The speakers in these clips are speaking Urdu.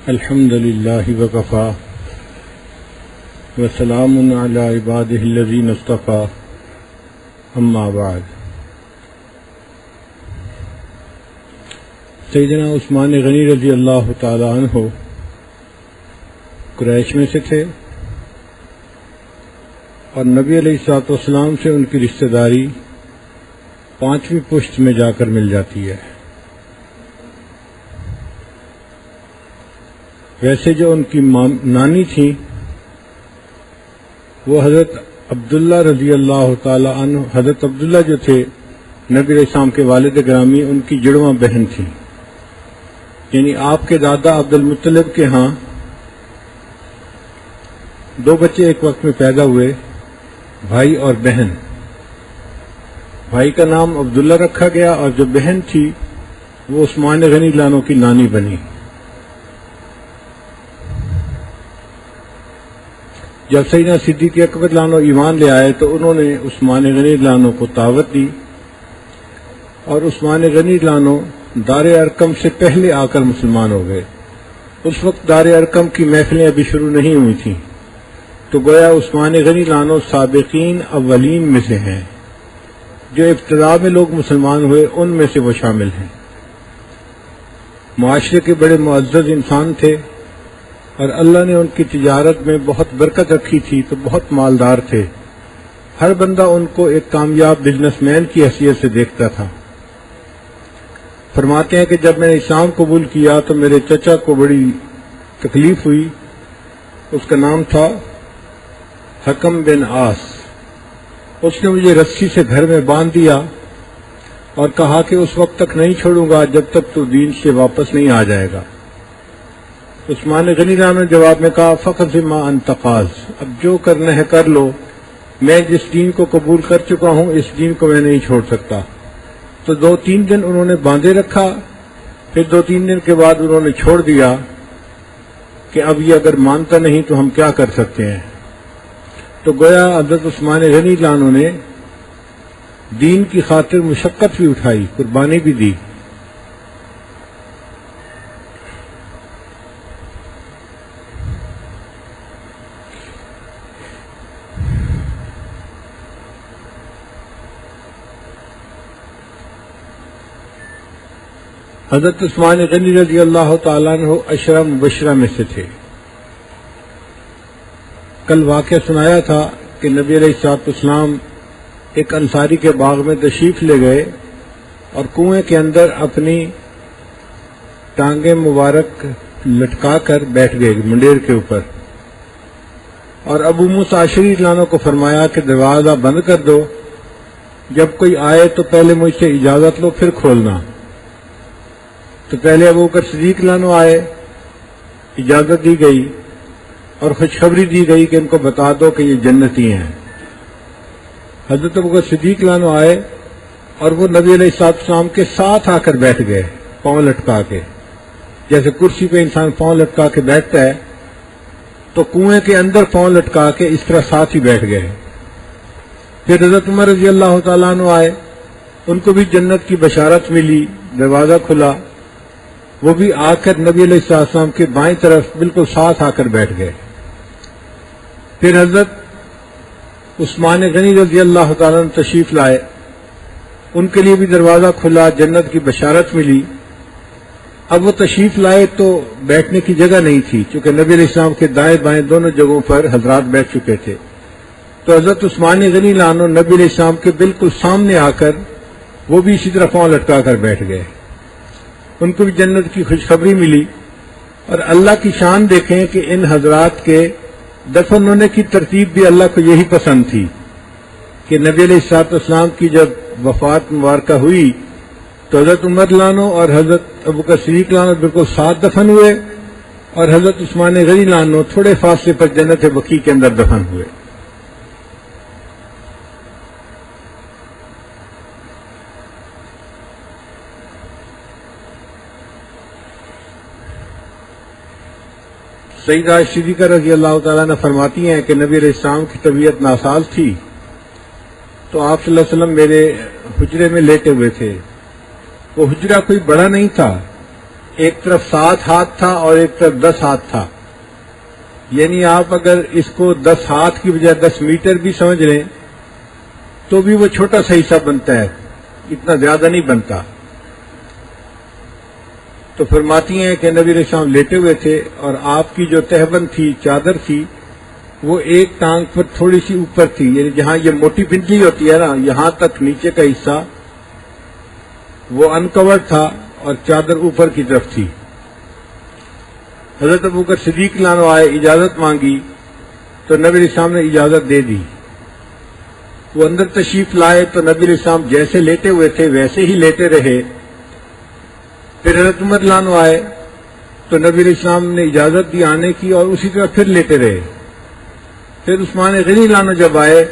الحمد للہ وکفا وسلام علی عبادہ الذین اصطفیٰ اما بعد۔ سیدنا عثمان غنی رضی اللہ تعالی عنہ قریش میں سے تھے اور نبی علیہ الصلوۃ والسلام سے ان کی رشتہ داری 5ویں پشت میں جا کر مل جاتی ہے۔ ویسے جو ان کی نانی تھی وہ حضرت عبداللہ رضی اللہ تعالی عنہ، حضرت عبداللہ جو تھے نبی علیہ السلام کے والد گرامی، ان کی جڑواں بہن تھی، یعنی آپ کے دادا عبد المطلب کے ہاں 2 بچے ایک وقت میں پیدا ہوئے، بھائی اور بہن۔ بھائی کا نام عبداللہ رکھا گیا اور جو بہن تھی وہ عثمان غنی لانو کی نانی بنی۔ جب سیدنا صدیق اکبر لانو ایمان لے آئے تو انہوں نے عثمان غنی لانو کو دعوت دی اور عثمان غنی لانو دار ارقم سے پہلے آ کر مسلمان ہو گئے۔ اس وقت دار ارقم کی محفلیں ابھی شروع نہیں ہوئی تھیں، تو گویا عثمان غنی لانو سابقین اولین میں سے ہیں، جو ابتدا میں لوگ مسلمان ہوئے ان میں سے وہ شامل ہیں۔ معاشرے کے بڑے معزز انسان تھے اور اللہ نے ان کی تجارت میں بہت برکت رکھی تھی، تو بہت مالدار تھے۔ ہر بندہ ان کو ایک کامیاب بزنس مین کی حیثیت سے دیکھتا تھا۔ فرماتے ہیں کہ جب میں نے اسلام قبول کیا تو میرے چچا کو بڑی تکلیف ہوئی، اس کا نام تھا حکم بن عاص۔ اس نے مجھے رسی سے گھر میں باندھ دیا اور کہا کہ اس وقت تک نہیں چھوڑوں گا جب تک تو دین سے واپس نہیں آ جائے گا۔ عثمان غنی لانو نے جواب میں کہا فقط ما انت قاض، اب جو کرنا ہے کر لو، میں جس دین کو قبول کر چکا ہوں اس دین کو میں نہیں چھوڑ سکتا۔ تو 2-3 دن انہوں نے باندھے رکھا، پھر 2-3 دن کے بعد انہوں نے چھوڑ دیا کہ اب یہ اگر مانتا نہیں تو ہم کیا کر سکتے ہیں۔ تو گویا حضرت عثمان غنی لانو نے دین کی خاطر مشقت بھی اٹھائی، قربانی بھی دی۔ حضرت عثمان غنی رضی اللہ تعالیٰ عنہ 10 مبشرہ میں سے تھے۔ کل واقعہ سنایا تھا کہ نبی علیہ الصلوۃ والسلام ایک انصاری کے باغ میں تشریف لے گئے اور کنویں کے اندر اپنی ٹانگیں مبارک لٹکا کر بیٹھ گئے منڈیر کے اوپر، اور ابو موسیٰ اشعری لانو کو فرمایا کہ دروازہ بند کر دو، جب کوئی آئے تو پہلے مجھ سے اجازت لو پھر کھولنا۔ تو پہلے ابو بکر صدیق لانو آئے، اجازت دی گئی اور خوشخبری دی گئی کہ ان کو بتا دو کہ یہ جنتی ہیں۔ حضرت ابو بکر صدیق لانو آئے اور وہ نبی علیہ السلام کے ساتھ آ کر بیٹھ گئے، پاؤں لٹکا کے، جیسے کرسی پہ انسان پاؤں لٹکا کے بیٹھتا ہے، تو کنویں کے اندر پاؤں لٹکا کے اس طرح ساتھ ہی بیٹھ گئے۔ پھر حضرت عمر رضی اللہ تعالیٰ عنہ آئے، ان کو بھی جنت کی بشارت ملی، دروازہ کھلا، وہ بھی آ کر نبی علیہ السلام کے بائیں طرف بالکل ساتھ آ کر بیٹھ گئے۔ پھر حضرت عثمان غنی رضی اللہ تعالیٰ عنہ تشریف لائے، ان کے لیے بھی دروازہ کھلا، جنت کی بشارت ملی۔ اب وہ تشریف لائے تو بیٹھنے کی جگہ نہیں تھی، چونکہ نبی علیہ السلام کے دائیں بائیں دونوں جگہوں پر حضرات بیٹھ چکے تھے۔ تو حضرت عثمان غنی لانو نبی علیہ السلام کے بالکل سامنے آ کر وہ بھی اسی طرح پاؤں لٹکا کر بیٹھ گئے۔ ان کو بھی جنت کی خوشخبری ملی۔ اور اللہ کی شان دیکھیں کہ ان حضرات کے دفن ہونے کی ترتیب بھی اللہ کو یہی پسند تھی کہ نبی علیہ السلام کی جب وفات مبارکہ ہوئی تو حضرت عمر لانو اور حضرت ابو بکر صدیق لانو بالکل ساتھ دفن ہوئے، اور حضرت عثمان غنی لانو تھوڑے فاصلے پر جنت بقیع کے اندر دفن ہوئے۔ سیدہ صدیقہ رضی اللہ تعالیٰ نے فرماتی ہیں کہ نبی علیہ السلام کی طبیعت ناساز تھی، تو آپ صلی اللہ علیہ وسلم میرے حجرے میں لیٹے ہوئے تھے۔ وہ حجرہ کوئی بڑا نہیں تھا، ایک طرف 7 ہاتھ تھا اور ایک طرف 10 ہاتھ تھا، یعنی آپ اگر اس کو 10 ہاتھ کی بجائے 10 میٹر بھی سمجھ لیں تو بھی وہ چھوٹا سا حصہ بنتا ہے، اتنا زیادہ نہیں بنتا۔ تو فرماتی ہیں کہ نبی علیہ السلام لیٹے ہوئے تھے اور آپ کی جو تہبند تھی، چادر تھی، وہ ایک ٹانگ پر تھوڑی سی اوپر تھی، یعنی جہاں یہ موٹی پنڈلی ہوتی ہے نا، یہاں تک نیچے کا حصہ وہ انکورڈ تھا اور چادر اوپر کی طرف تھی۔ حضرت ابوبکر صدیق رضی اللہ عنہ آئے، اجازت مانگی تو نبی علیہ السلام نے اجازت دے دی۔ وہ اندر تشریف لائے تو نبی علیہ السلام جیسے لیٹے ہوئے تھے ویسے ہی لیٹے رہے۔ پھر حضرت عمر رضی اللہ عنہ آئے تو نبی علیہ السلام نے اجازت دی آنے کی اور اسی طرح پھر لیٹے رہے۔ پھر عثمان غنی رضی اللہ عنہ جب آئے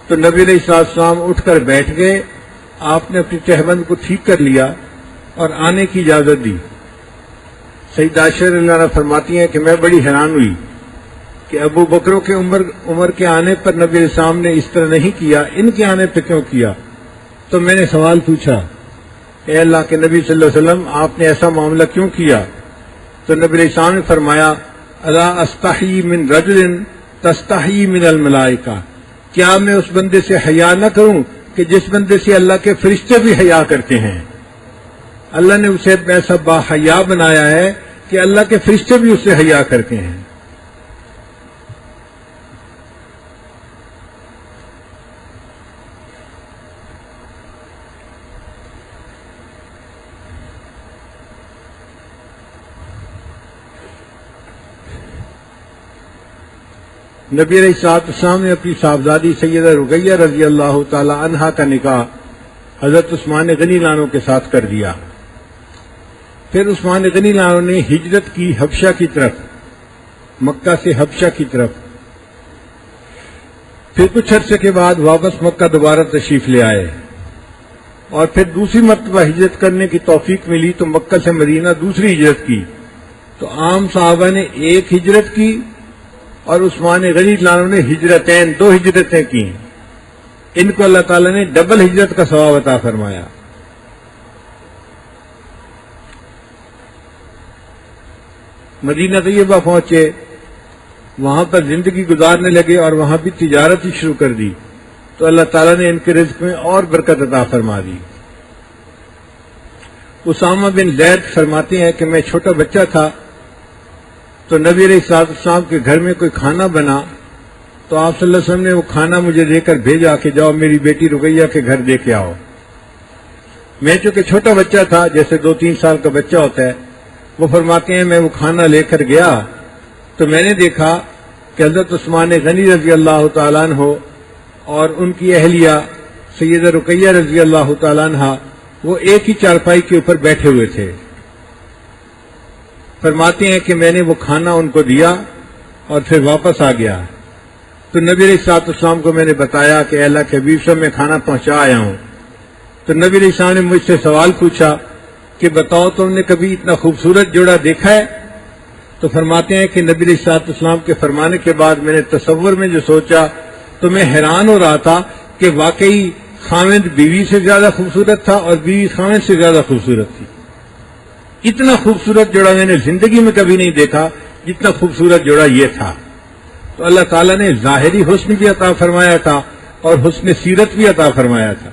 تو نبی علیہ السلام اٹھ کر بیٹھ گئے، آپ نے اپنی تہبند کو ٹھیک کر لیا اور آنے کی اجازت دی۔ سیدہ عائشہ رضی اللہ عنہا فرماتی ہیں کہ میں بڑی حیران ہوئی کہ ابو بکروں کے عمر کے آنے پر نبی علیہ السلام نے اس طرح نہیں کیا، ان کے آنے پہ کیوں کیا؟ تو میں نے سوال پوچھا، اے اللہ کے نبی صلی اللہ علیہ وسلم، آپ نے ایسا معاملہ کیوں کیا؟ تو نبی علیہ السلام نے فرمایا، الا استحی من رجل تستحی من الملائکہ، کیا میں اس بندے سے حیا نہ کروں کہ جس بندے سے اللہ کے فرشتے بھی حیا کرتے ہیں؟ اللہ نے اسے ایسا با حیا بنایا ہے کہ اللہ کے فرشتے بھی اس سے حیا کرتے ہیں۔ نبی علیہ السلام نے اپنی صاحبزادی سیدہ رقیہ رضی اللہ تعالی عنہا کا نکاح حضرت عثمان غنی رضی اللہ عنہ کے ساتھ کر دیا۔ پھر عثمان غنی رضی اللہ عنہ نے ہجرت کی حبشہ کی طرف، مکہ سے حبشہ کی طرف۔ پھر کچھ عرصے کے بعد واپس مکہ دوبارہ تشریف لے آئے اور پھر دوسری مرتبہ ہجرت کرنے کی توفیق ملی تو مکہ سے مدینہ دوسری ہجرت کی۔ تو عام صحابہ نے ایک ہجرت کی اور عثمان غنی رضی اللہ عنہ نے ہجرتین، 2 ہجرتیں کی۔ ان کو اللہ تعالیٰ نے ڈبل ہجرت کا ثواب عطا فرمایا۔ مدینہ طیبہ پہنچے، وہاں پر زندگی گزارنے لگے اور وہاں بھی تجارت ہی شروع کر دی، تو اللہ تعالیٰ نے ان کے رزق میں اور برکت عطا فرما دی۔ اسامہ بن زید فرماتے ہیں کہ میں چھوٹا بچہ تھا تو نبی علیہ السلام کے گھر میں کوئی کھانا بنا تو آپ صلی اللہ علیہ وسلم نے وہ کھانا مجھے دے کر بھیجا کہ جاؤ میری بیٹی رقیہ کے گھر دے کے آؤ۔ میں چونکہ چھوٹا بچہ تھا، جیسے 2-3 سال کا بچہ ہوتا ہے، وہ فرماتے ہیں میں وہ کھانا لے کر گیا تو میں نے دیکھا کہ حضرت عثمان غنی رضی اللہ تعالیٰ عنہ اور ان کی اہلیہ سیدہ رقیہ رضی اللہ تعالیٰ عنہ وہ ایک ہی چارپائی کے اوپر بیٹھے ہوئے تھے۔ فرماتے ہیں کہ میں نے وہ کھانا ان کو دیا اور پھر واپس آ گیا تو نبی علیہ السلام کو میں نے بتایا کہ اللہ کے حبیب صاحب میں کھانا پہنچا آیا ہوں۔ تو نبی علیہ السلام نے مجھ سے سوال پوچھا کہ بتاؤ تم نے کبھی اتنا خوبصورت جوڑا دیکھا ہے؟ تو فرماتے ہیں کہ نبی علیہ السلام کے فرمانے کے بعد میں نے تصور میں جو سوچا تو میں حیران ہو رہا تھا کہ واقعی خاوند بیوی سے زیادہ خوبصورت تھا اور بیوی خاوند سے زیادہ خوبصورت تھی۔ اتنا خوبصورت جوڑا میں نے زندگی میں کبھی نہیں دیکھا جتنا خوبصورت جوڑا یہ تھا۔ تو اللہ تعالیٰ نے ظاہری حسن بھی عطا فرمایا تھا اور حسن سیرت بھی عطا فرمایا تھا۔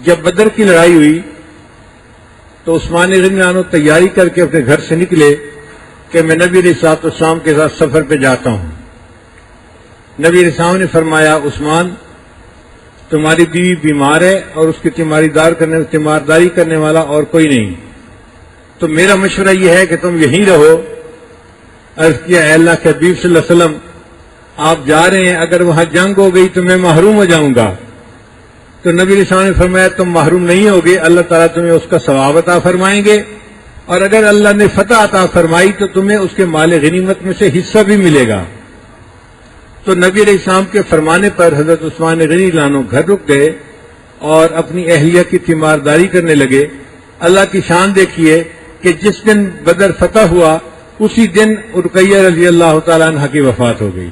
جب بدر کی لڑائی ہوئی تو عثمان غنی عنہ تیاری کر کے اپنے گھر سے نکلے کہ میں نبی علیہ السلام کے ساتھ سفر پہ جاتا ہوں۔ نبی علیہ السلام نے فرمایا، عثمان تمہاری بیوی بیمار ہے اور اس کی تیمارداری کرنے والا اور کوئی نہیں، تو میرا مشورہ یہ ہے کہ تم یہیں رہو۔ عرض کیا، اے اللہ کے حبیب صلی اللہ علیہ وسلم، آپ جا رہے ہیں، اگر وہاں جنگ ہو گئی تو میں محروم ہو جاؤں گا۔ تو نبی علیہ السلام نے فرمایا، تم محروم نہیں ہوگے، اللہ تعالیٰ تمہیں اس کا ثواب عطا فرمائیں گے، اور اگر اللہ نے فتح عطا فرمائی تو تمہیں اس کے مال غنیمت میں سے حصہ بھی ملے گا۔ تو نبی علیہ السلام کے فرمانے پر حضرت عثمان غنی رضی اللہ عنہ گھر رک گئے اور اپنی اہلیہ کی تیمارداری کرنے لگے۔ اللہ کی شان دیکھیے کہ جس دن بدر فتح ہوا اسی دن رقیہ رضی اللہ تعالیٰ عنہ کی وفات ہو گئی۔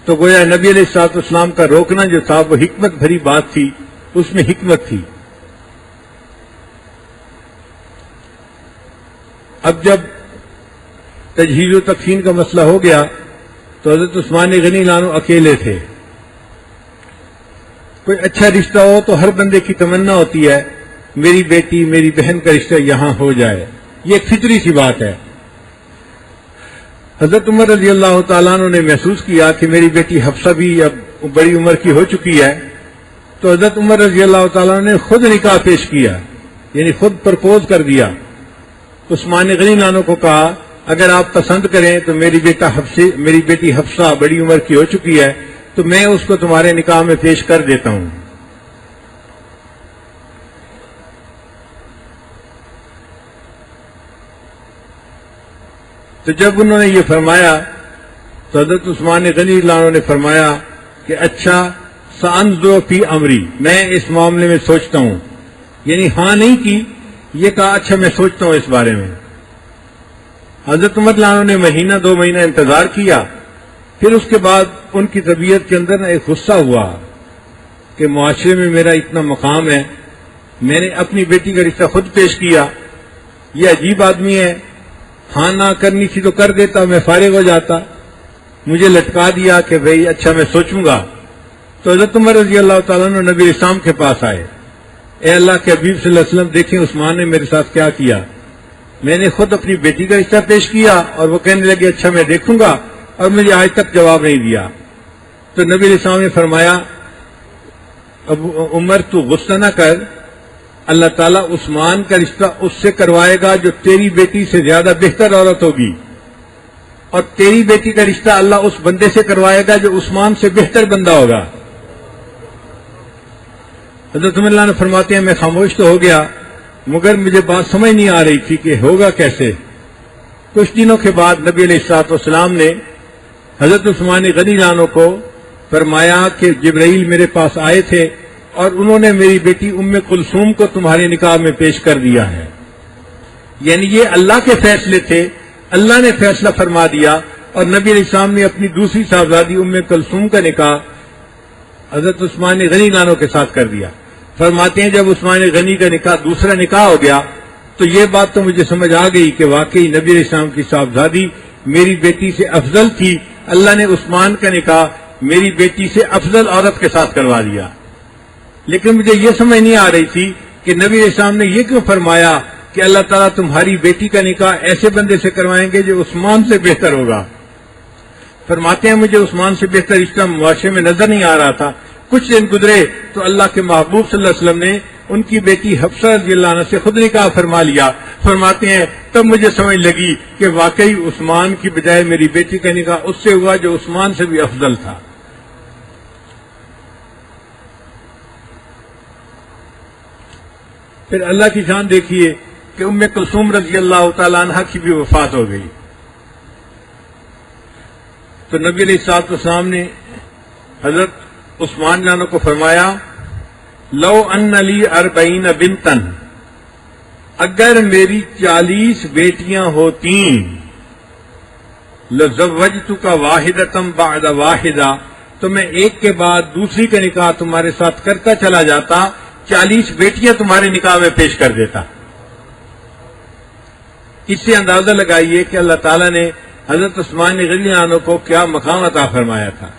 تو گویا نبی علیہ الصلوۃ والسلام کا روکنا جو تھا وہ حکمت بھری بات تھی، اس میں حکمت تھی۔ اب جب تجہیز و تکفین کا مسئلہ ہو گیا تو حضرت عثمان غنی لانو اکیلے تھے۔ کوئی اچھا رشتہ ہو تو ہر بندے کی تمنا ہوتی ہے میری بیٹی میری بہن کا رشتہ یہاں ہو جائے، یہ ایک فطری سی بات ہے۔ حضرت عمر رضی اللہ تعالیٰ عنہ نے محسوس کیا کہ میری بیٹی حفصہ بھی اب بڑی عمر کی ہو چکی ہے، تو حضرت عمر رضی اللہ تعالیٰ عنہ نے خود نکاح پیش کیا، یعنی خود پرپوز کر دیا۔ عثمان غنی لانو کو کہا اگر آپ پسند کریں تو میری بیٹی حفصہ بڑی عمر کی ہو چکی ہے تو میں اس کو تمہارے نکاح میں پیش کر دیتا ہوں۔ تو جب انہوں نے یہ فرمایا تو حضرت عثمان غنی لانو نے فرمایا کہ اچھا سانظر فی امری، میں اس معاملے میں سوچتا ہوں، یعنی ہاں نہیں کی، یہ کہا اچھا میں سوچتا ہوں اس بارے میں۔ حضرت عمر لانو نے مہینہ 2 مہینہ انتظار کیا، پھر اس کے بعد ان کی طبیعت کے اندر ایک غصہ ہوا کہ معاشرے میں میرا اتنا مقام ہے، میں نے اپنی بیٹی کا رشتہ خود پیش کیا، یہ عجیب آدمی ہے، ہاں نہ کرنی تھی تو کر دیتا، میں فارغ ہو جاتا، مجھے لٹکا دیا کہ بھئی اچھا میں سوچوں گا۔ تو حضرت عمر رضی اللہ تعالیٰ عنہ نبی اسلام کے پاس آئے، اے اللہ کے حبیب صلی اللہ علیہ وسلم دیکھیں عثمان نے میرے ساتھ کیا کیا، میں نے خود اپنی بیٹی کا رشتہ پیش کیا اور وہ کہنے لگے اچھا میں دیکھوں گا، اور مجھے آج تک جواب نہیں دیا۔ تو نبی علیہ السلام نے فرمایا اب عمر تو غصہ نہ کر، اللہ تعالیٰ عثمان کا رشتہ اس سے کروائے گا جو تیری بیٹی سے زیادہ بہتر عورت ہوگی، اور تیری بیٹی کا رشتہ اللہ اس بندے سے کروائے گا جو عثمان سے بہتر بندہ ہوگا۔ حضرت عمر نے فرماتے ہیں میں خاموش تو ہو گیا مگر مجھے بات سمجھ نہیں آ رہی تھی کہ ہوگا کیسے۔ کچھ دنوں کے بعد نبی علیہ الصلوۃ والسلام نے حضرت عثمان غنی لانو کو فرمایا کہ جبرائیل میرے پاس آئے تھے اور انہوں نے میری بیٹی ام کلثوم کو تمہارے نکاح میں پیش کر دیا ہے، یعنی یہ اللہ کے فیصلے تھے، اللہ نے فیصلہ فرما دیا، اور نبی علیہ السلام نے اپنی دوسری صاحبزادی ام کلثوم کا نکاح حضرت عثمان غنی لانو کے ساتھ کر دیا۔ فرماتے ہیں جب عثمان غنی کا نکاح دوسرا نکاح ہو گیا تو یہ بات تو مجھے سمجھ آ گئی کہ واقعی نبی علیہ السلام کی صاحبزادی میری بیٹی سے افضل تھی، اللہ نے عثمان کا نکاح میری بیٹی سے افضل عورت کے ساتھ کروا دیا۔ لیکن مجھے یہ سمجھ نہیں آ رہی تھی کہ نبی علیہ السلام نے یہ کیوں فرمایا کہ اللہ تعالیٰ تمہاری بیٹی کا نکاح ایسے بندے سے کروائیں گے جو عثمان سے بہتر ہوگا۔ فرماتے ہیں مجھے عثمان سے بہتر رشتہ معاشرے میں نظر نہیں آ رہا تھا، کچھ دن گزرے تو اللہ کے محبوب صلی اللہ علیہ وسلم نے ان کی بیٹی حفصہ رضی اللہ عنہ سے خود نکاح فرما لیا۔ فرماتے ہیں تب مجھے سمجھ لگی کہ واقعی عثمان کی بجائے میری بیٹی کا نکاح اس سے ہوا جو عثمان سے بھی افضل تھا۔ پھر اللہ کی شان دیکھیے کہ ام کلثوم رضی اللہ تعالی عنہ کی بھی وفات ہو گئی، تو نبی علیہ الصلوۃ والسلام نے حضرت عثمان جانو کو فرمایا لو ان لی 40 بنتن، اگر میری 40 بیٹیاں ہوتی لزوجتک واحدۃ بعد واحدہ، تو میں ایک کے بعد دوسری کا نکاح تمہارے ساتھ کرتا چلا جاتا، 40 بیٹیاں تمہارے نکاح میں پیش کر دیتا۔ اس سے اندازہ لگائیے کہ اللہ تعالیٰ نے حضرت عثمان غنی عنہ کو کیا مقام عطا فرمایا تھا۔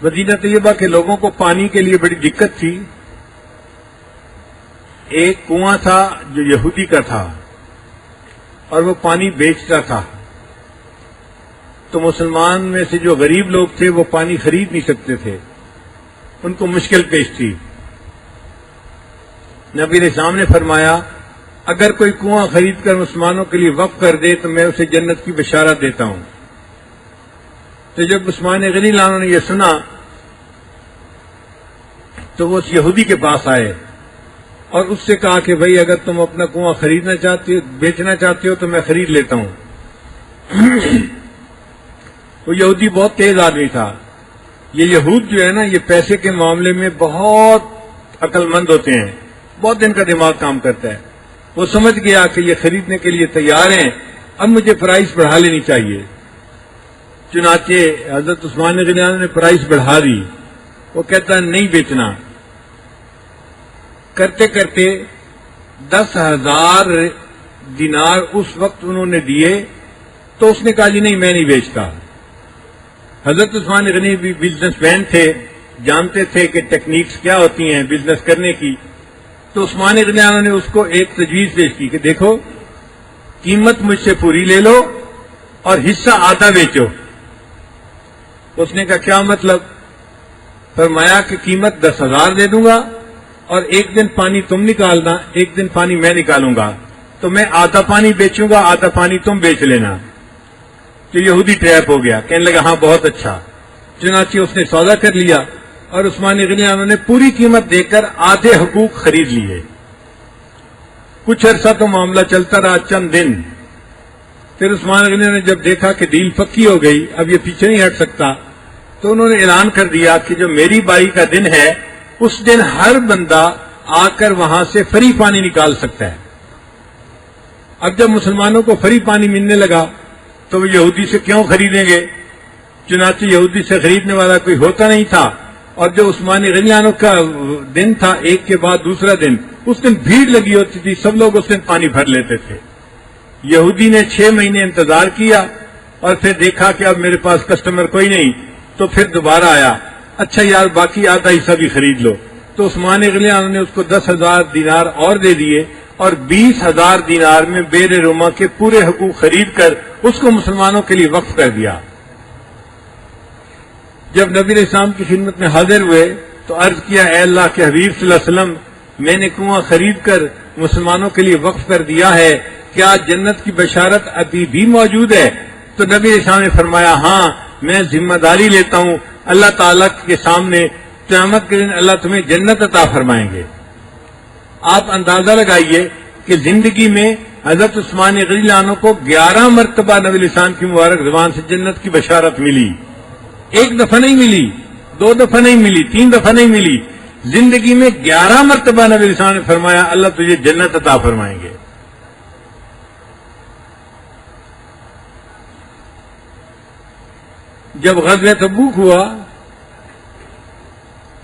مدینہ طیبہ کے لوگوں کو پانی کے لیے بڑی دقت تھی۔ ایک کنواں تھا جو یہودی کا تھا اور وہ پانی بیچتا تھا، تو مسلمان میں سے جو غریب لوگ تھے وہ پانی خرید نہیں سکتے تھے، ان کو مشکل پیش تھی۔ نبی علیہ السلام نے فرمایا اگر کوئی کنواں خرید کر مسلمانوں کے لیے وقف کر دے تو میں اسے جنت کی بشارت دیتا ہوں۔ تو جب عثمان غنی لانو نے یہ سنا تو وہ اس یہودی کے پاس آئے اور اس سے کہا کہ بھائی اگر تم اپنا کنواں خریدنا چاہتے ہو بیچنا چاہتے ہو تو میں خرید لیتا ہوں۔ وہ یہودی بہت تیز آدمی تھا، یہ یہود جو ہے نا، یہ پیسے کے معاملے میں بہت عقل مند ہوتے ہیں، بہت ان کا دماغ کام کرتا ہے. وہ سمجھ گیا کہ یہ خریدنے کے لیے تیار ہیں، اب مجھے پرائس بڑھا لینی چاہیے. چنانچہ حضرت عثمان غنی نے پرائس بڑھا دی. وہ کہتا ہے نہیں بیچنا. کرتے کرتے 10,000 دینار اس وقت انہوں نے دیے تو اس نے کہا جی نہیں میں نہیں بیچتا. حضرت عثمان غنی بھی بزنس مین تھے، جانتے تھے کہ ٹیکنیکس کیا ہوتی ہیں بزنس کرنے کی. تو عثمان غنی نے اس کو ایک تجویز پیش کی کہ دیکھو قیمت مجھ سے پوری لے لو اور حصہ آدھا بیچو. اس نے کہا کیا مطلب؟ فرمایا کہ قیمت 10,000 دے دوں گا اور ایک دن پانی تم نکالنا، ایک دن پانی میں نکالوں گا، تو میں آدھا پانی بیچوں گا، آدھا پانی تم بیچ لینا. تو یہودی ٹریپ ہو گیا، کہنے لگا ہاں بہت اچھا. چنانچہ اس نے سودا کر لیا اور عثمان غنی نے پوری قیمت دے کر آدھے حقوق خرید لیے. کچھ عرصہ تو معاملہ چلتا رہا، چند دن. پھر عثمان غنی نے جب دیکھا کہ ڈیل پکی ہو گئی، اب یہ پیچھے نہیں ہٹ سکتا، تو انہوں نے اعلان کر دیا کہ جو میری بائی کا دن ہے اس دن ہر بندہ آ کر وہاں سے فری پانی نکال سکتا ہے. اب جب مسلمانوں کو فری پانی ملنے لگا تو وہ یہودی سے کیوں خریدیں گے؟ چنانچہ یہودی سے خریدنے والا کوئی ہوتا نہیں تھا. اور جو عثمان غنی کا دن تھا ایک کے بعد دوسرا دن، اس دن بھیڑ لگی ہوتی تھی، سب لوگ اس دن پانی بھر لیتے تھے. یہودی نے 6 مہینے انتظار کیا اور پھر دیکھا کہ اب میرے پاس کسٹمر کوئی نہیں، تو پھر دوبارہ آیا، اچھا یار باقی آدھا حصہ بھی خرید لو. تو عثمان غنی نے اس کو 10,000 دینار اور دے دیے اور 20,000 دینار میں بیر روما کے پورے حقوق خرید کر اس کو مسلمانوں کے لیے وقف کر دیا. جب نبی علیہ السلام کی خدمت میں حاضر ہوئے تو عرض کیا اے اللہ کے حبیب صلی اللہ علیہ وسلم، میں نے کنواں خرید کر مسلمانوں کے لیے وقف کر دیا ہے، کیا جنت کی بشارت ابھی بھی موجود ہے؟ تو نبی علیہ السلام نے فرمایا ہاں میں ذمہ داری لیتا ہوں، اللہ تعالیٰ کے سامنے قیامت کے دن اللہ تمہیں جنت عطا فرمائیں گے. آپ اندازہ لگائیے کہ زندگی میں حضرت عثمان غنی عنہ کو 11 مرتبہ نبی علیہ السلام کی مبارک زبان سے جنت کی بشارت ملی. ایک دفعہ نہیں ملی، 2 دفعہ نہیں ملی، 3 دفعہ نہیں ملی، زندگی میں 11 مرتبہ نبی علیہ السلام نے فرمایا اللہ تجھے جنت عطا فرمائیں گے. جب غزوہ تبوک ہوا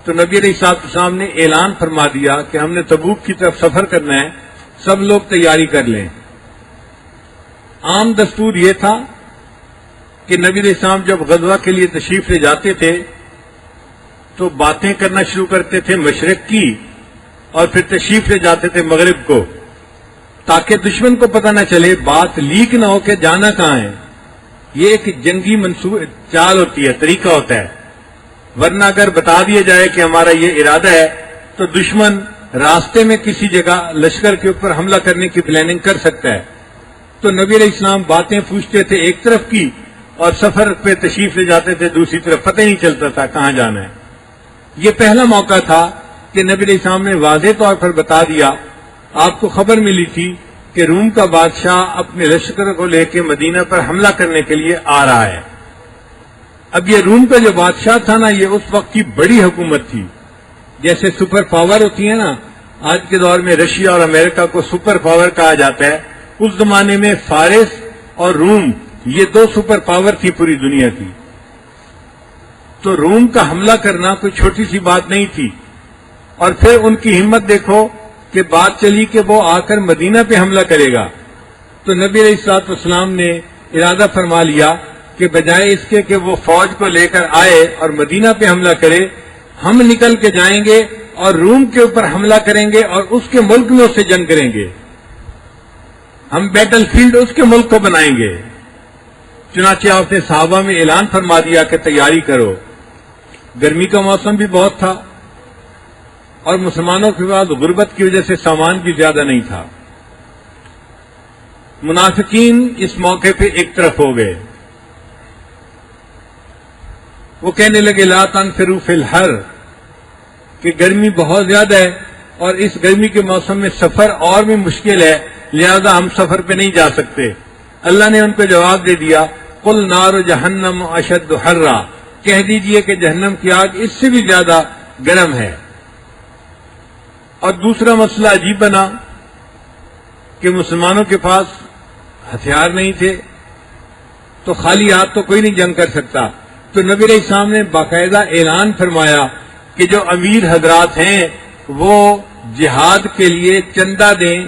تو نبی علیہ السلام نے اعلان فرما دیا کہ ہم نے تبوک کی طرف سفر کرنا ہے، سب لوگ تیاری کر لیں. عام دستور یہ تھا کہ نبی علیہ السلام جب غزوہ کے لیے تشریف لے جاتے تھے تو باتیں کرنا شروع کرتے تھے مشرق کی اور پھر تشریف لے جاتے تھے مغرب کو، تاکہ دشمن کو پتہ نہ چلے، بات لیک نہ ہو کہ جانا کہاں ہے. یہ ایک جنگی چال ہوتی ہے، طریقہ ہوتا ہے. ورنہ اگر بتا دیا جائے کہ ہمارا یہ ارادہ ہے تو دشمن راستے میں کسی جگہ لشکر کے اوپر حملہ کرنے کی پلاننگ کر سکتا ہے. تو نبی علیہ السلام باتیں پوچھتے تھے ایک طرف کی اور سفر پہ تشریف لے جاتے تھے دوسری طرف، پتہ ہی نہیں چلتا تھا کہاں جانا ہے. یہ پہلا موقع تھا کہ نبی علیہ السلام نے واضح طور پر بتا دیا. آپ کو خبر ملی تھی کہ روم کا بادشاہ اپنے لشکر کو لے کے مدینہ پر حملہ کرنے کے لیے آ رہا ہے. اب یہ روم کا جو بادشاہ تھا نا، یہ اس وقت کی بڑی حکومت تھی. جیسے سپر پاور ہوتی ہے نا، آج کے دور میں رشیا اور امریکہ کو سپر پاور کہا جاتا ہے. اس زمانے میں فارس اور روم یہ 2 سپر پاور تھی پوری دنیا کی. تو روم کا حملہ کرنا کوئی چھوٹی سی بات نہیں تھی. اور پھر ان کی ہمت دیکھو کہ بات چلی کہ وہ آ کر مدینہ پہ حملہ کرے گا. تو نبی علیہ الصلوۃ والسلام نے ارادہ فرما لیا کہ بجائے اس کے کہ وہ فوج کو لے کر آئے اور مدینہ پہ حملہ کرے، ہم نکل کے جائیں گے اور روم کے اوپر حملہ کریں گے اور اس کے ملک میں اس سے جنگ کریں گے. ہم بیٹل فیلڈ اس کے ملک کو بنائیں گے. چنانچہ آپ نے صحابہ میں اعلان فرما دیا کہ تیاری کرو. گرمی کا موسم بھی بہت تھا اور مسلمانوں کے پاس غربت کی وجہ سے سامان بھی زیادہ نہیں تھا. منافقین اس موقع پہ ایک طرف ہو گئے. وہ کہنے لگے لا تنفروا فی الحر، کہ گرمی بہت زیادہ ہے اور اس گرمی کے موسم میں سفر اور بھی مشکل ہے، لہذا ہم سفر پہ نہیں جا سکتے. اللہ نے ان کو جواب دے دیا قل نار جہنم اشد حرا، کہہ دیجئے کہ جہنم کی آگ اس سے بھی زیادہ گرم ہے۔ اور دوسرا مسئلہ عجیب بنا کہ مسلمانوں کے پاس ہتھیار نہیں تھے، تو خالی ہاتھ تو کوئی نہیں جنگ کر سکتا، تو نبی علیہ السلام نے باقاعدہ اعلان فرمایا کہ جو امیر حضرات ہیں وہ جہاد کے لیے چندہ دیں،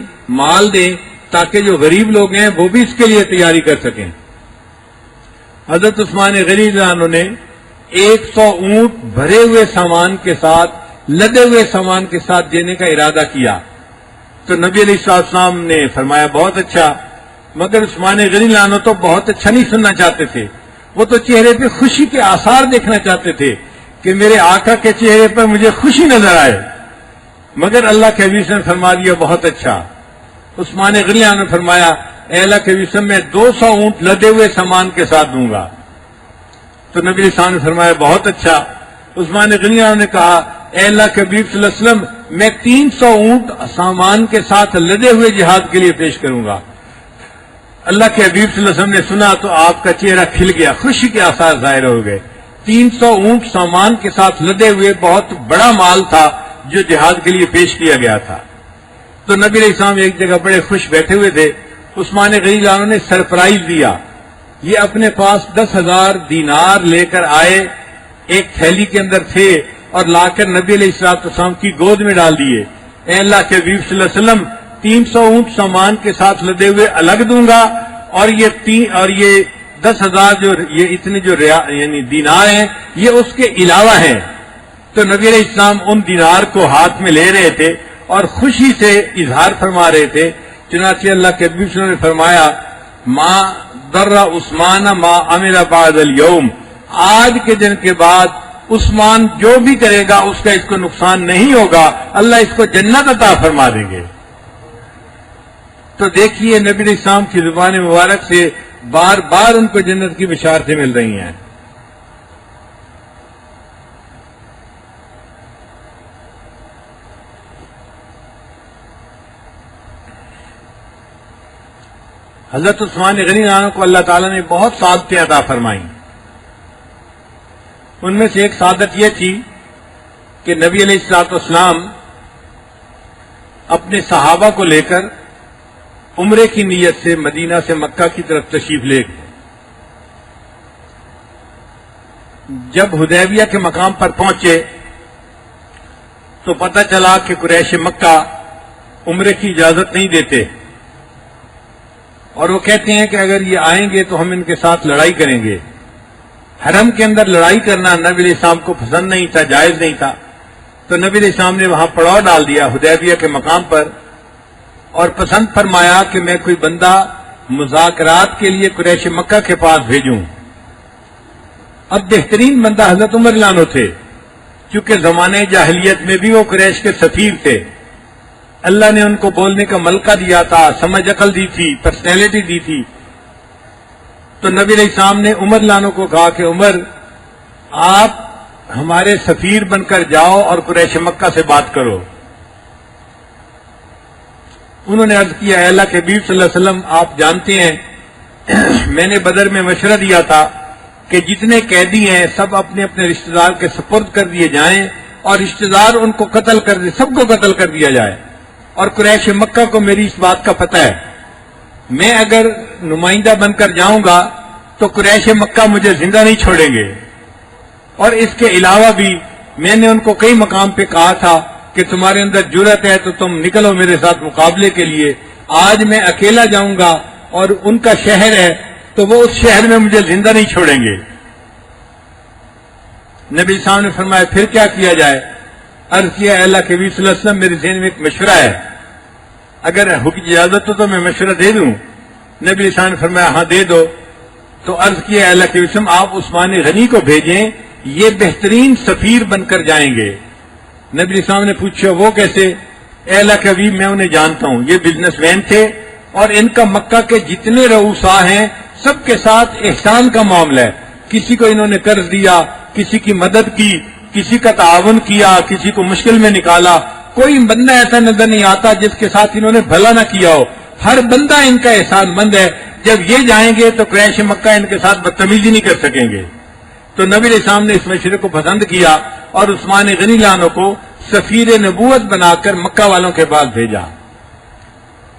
مال دیں، تاکہ جو غریب لوگ ہیں وہ بھی اس کے لیے تیاری کر سکیں۔ حضرت عثمان غنی رضی اللہ عنہ نے 100 اونٹ بھرے ہوئے سامان کے ساتھ، لدے ہوئے سامان کے ساتھ دینے کا ارادہ کیا، تو نبی علیہ السلام نے فرمایا بہت اچھا، مگر عثمان غنی رضی اللہ عنہ تو بہت اچھا نہیں سننا چاہتے تھے، وہ تو چہرے پہ خوشی کے آثار دیکھنا چاہتے تھے کہ میرے آقا کے چہرے پر مجھے خوشی نظر آئے، مگر اللہ کے حبیب نے فرما دیا بہت اچھا۔ عثمان غنی رضی اللہ عنہ نے فرمایا اے اللہ کے حبیب میں 200 اونٹ لدے ہوئے سامان کے ساتھ دوں گا، تو نبی علیہ السلام نے فرمایا بہت اچھا۔ عثمان غنی رضی اللہ عنہ نے کہا اے اللہ کے حبیب صلی اللہ علیہ وسلم میں 300 اونٹ سامان کے ساتھ لدے ہوئے جہاد کے لیے پیش کروں گا۔ اللہ کے حبیب صلی اللہ علیہ وسلم نے سنا تو آپ کا چہرہ کھل گیا، خوشی کے آثار ظاہر ہو گئے۔ 300 اونٹ سامان کے ساتھ لدے ہوئے بہت بڑا مال تھا جو جہاد کے لیے پیش کیا گیا تھا۔ تو نبی علیہ السلام ایک جگہ بڑے خوش بیٹھے ہوئے تھے، عثمان غنی رضی اللہ عنہ نے سرپرائز دیا، یہ اپنے پاس 10,000 دینار لے کر آئے، ایک تھیلی کے اندر تھے، اور لا کر نبی علیہ السلام کی گود میں ڈال دیے۔ اے اللہ کے حبیب صلی اللہ علیہ وسلم 300 اونٹ سامان کے ساتھ لدے ہوئے الگ دوں گا، اور یہ 10,000 جو یہ اتنے جو یعنی دینار ہیں یہ اس کے علاوہ ہیں۔ تو نبی علیہ السلام ان دینار کو ہاتھ میں لے رہے تھے اور خوشی سے اظہار فرما رہے تھے، چنانچہ اللہ کے حبیب صلی اللہ علیہ وسلم نے فرمایا ما ضر عثمان ما عمل بعد اليوم، آج کے دن کے بعد عثمان جو بھی کرے گا اس کا اس کو نقصان نہیں ہوگا، اللہ اس کو جنت عطا فرما دیں گے۔ تو دیکھیے نبی علیہ السلام کی زبان مبارک سے بار بار ان کو جنت کی بشارتیں مل رہی ہیں۔ حضرت عثمان غنی عنہ کو اللہ تعالیٰ نے بہت سعادتیں عطا فرمائیں، ان میں سے ایک سعادت یہ تھی کہ نبی علیہ السلام اپنے صحابہ کو لے کر عمرے کی نیت سے مدینہ سے مکہ کی طرف تشریف لے گئے۔ جب حدیبیہ کے مقام پر پہنچے تو پتہ چلا کہ قریش مکہ عمرے کی اجازت نہیں دیتے، اور وہ کہتے ہیں کہ اگر یہ آئیں گے تو ہم ان کے ساتھ لڑائی کریں گے۔ حرم کے اندر لڑائی کرنا نبی علیہ السلام کو پسند نہیں تھا، جائز نہیں تھا، تو نبی علیہ السلام نے وہاں پڑاؤ ڈال دیا حدیبیہ کے مقام پر، اور پسند فرمایا کہ میں کوئی بندہ مذاکرات کے لیے قریش مکہ کے پاس بھیجوں۔ اب بہترین بندہ حضرت عمر رضی اللہ عنہ تھے، چونکہ زمانے جاہلیت میں بھی وہ قریش کے سفیر تھے، اللہ نے ان کو بولنے کا ملکہ دیا تھا، سمجھ عقل دی تھی، پرسنالٹی دی تھی۔ تو نبی علیہ السلام نے عمر رضی اللہ عنہ کو کہا کہ عمر آپ ہمارے سفیر بن کر جاؤ اور قریش مکہ سے بات کرو۔ انہوں نے عرض کیا اے اللہ کے حبیب صلی اللہ علیہ وسلم آپ جانتے ہیں میں نے بدر میں مشورہ دیا تھا کہ جتنے قیدی ہیں سب اپنے اپنے رشتہ دار کے سپرد کر دیے جائیں، اور رشتہ دار ان کو قتل کر دے، سب کو قتل کر دیا جائے، اور قریش مکہ کو میری اس بات کا پتہ ہے، میں اگر نمائندہ بن کر جاؤں گا تو قریش مکہ مجھے زندہ نہیں چھوڑیں گے، اور اس کے علاوہ بھی میں نے ان کو کئی مقام پہ کہا تھا کہ تمہارے اندر جرأت ہے تو تم نکلو میرے ساتھ مقابلے کے لیے، آج میں اکیلا جاؤں گا اور ان کا شہر ہے تو وہ اس شہر میں مجھے زندہ نہیں چھوڑیں گے۔ نبی صاحب نے فرمایا پھر کیا کیا جائے؟ عرض کیا اے اللہ کے نبی صلی اللہ علیہ وسلم میرے ذہن میں ایک مشورہ ہے، اگر اجازت ہو تو میں مشورہ دے دوں؟ نبی صاحب نے فرمایا ہاں دے دو۔ تو عرض کیا اے اللہ کے نبی صلی اللہ علیہ وسلم آپ عثمان غنی کو بھیجیں، یہ بہترین سفیر بن کر جائیں گے۔ نبی صاحب نے پوچھا وہ کیسے؟ اے اللہ کے حبیب میں انہیں جانتا ہوں، یہ بزنس مین تھے، اور ان کا مکہ کے جتنے رؤساء ہیں سب کے ساتھ احسان کا معاملہ ہے، کسی کو انہوں نے قرض دیا، کسی کی مدد کی، کسی کا تعاون کیا، کسی کو مشکل میں نکالا، کوئی بندہ ایسا نظر نہیں آتا جس کے ساتھ انہوں نے بھلا نہ کیا ہو، ہر بندہ ان کا احسان مند ہے۔ جب یہ جائیں گے تو قریش مکہ ان کے ساتھ بدتمیزی نہیں کر سکیں گے۔ تو نبی علیہ السلام نے اس مشورے کو پسند کیا اور عثمان غنی لانو کو سفیر نبوت بنا کر مکہ والوں کے پاس بھیجا۔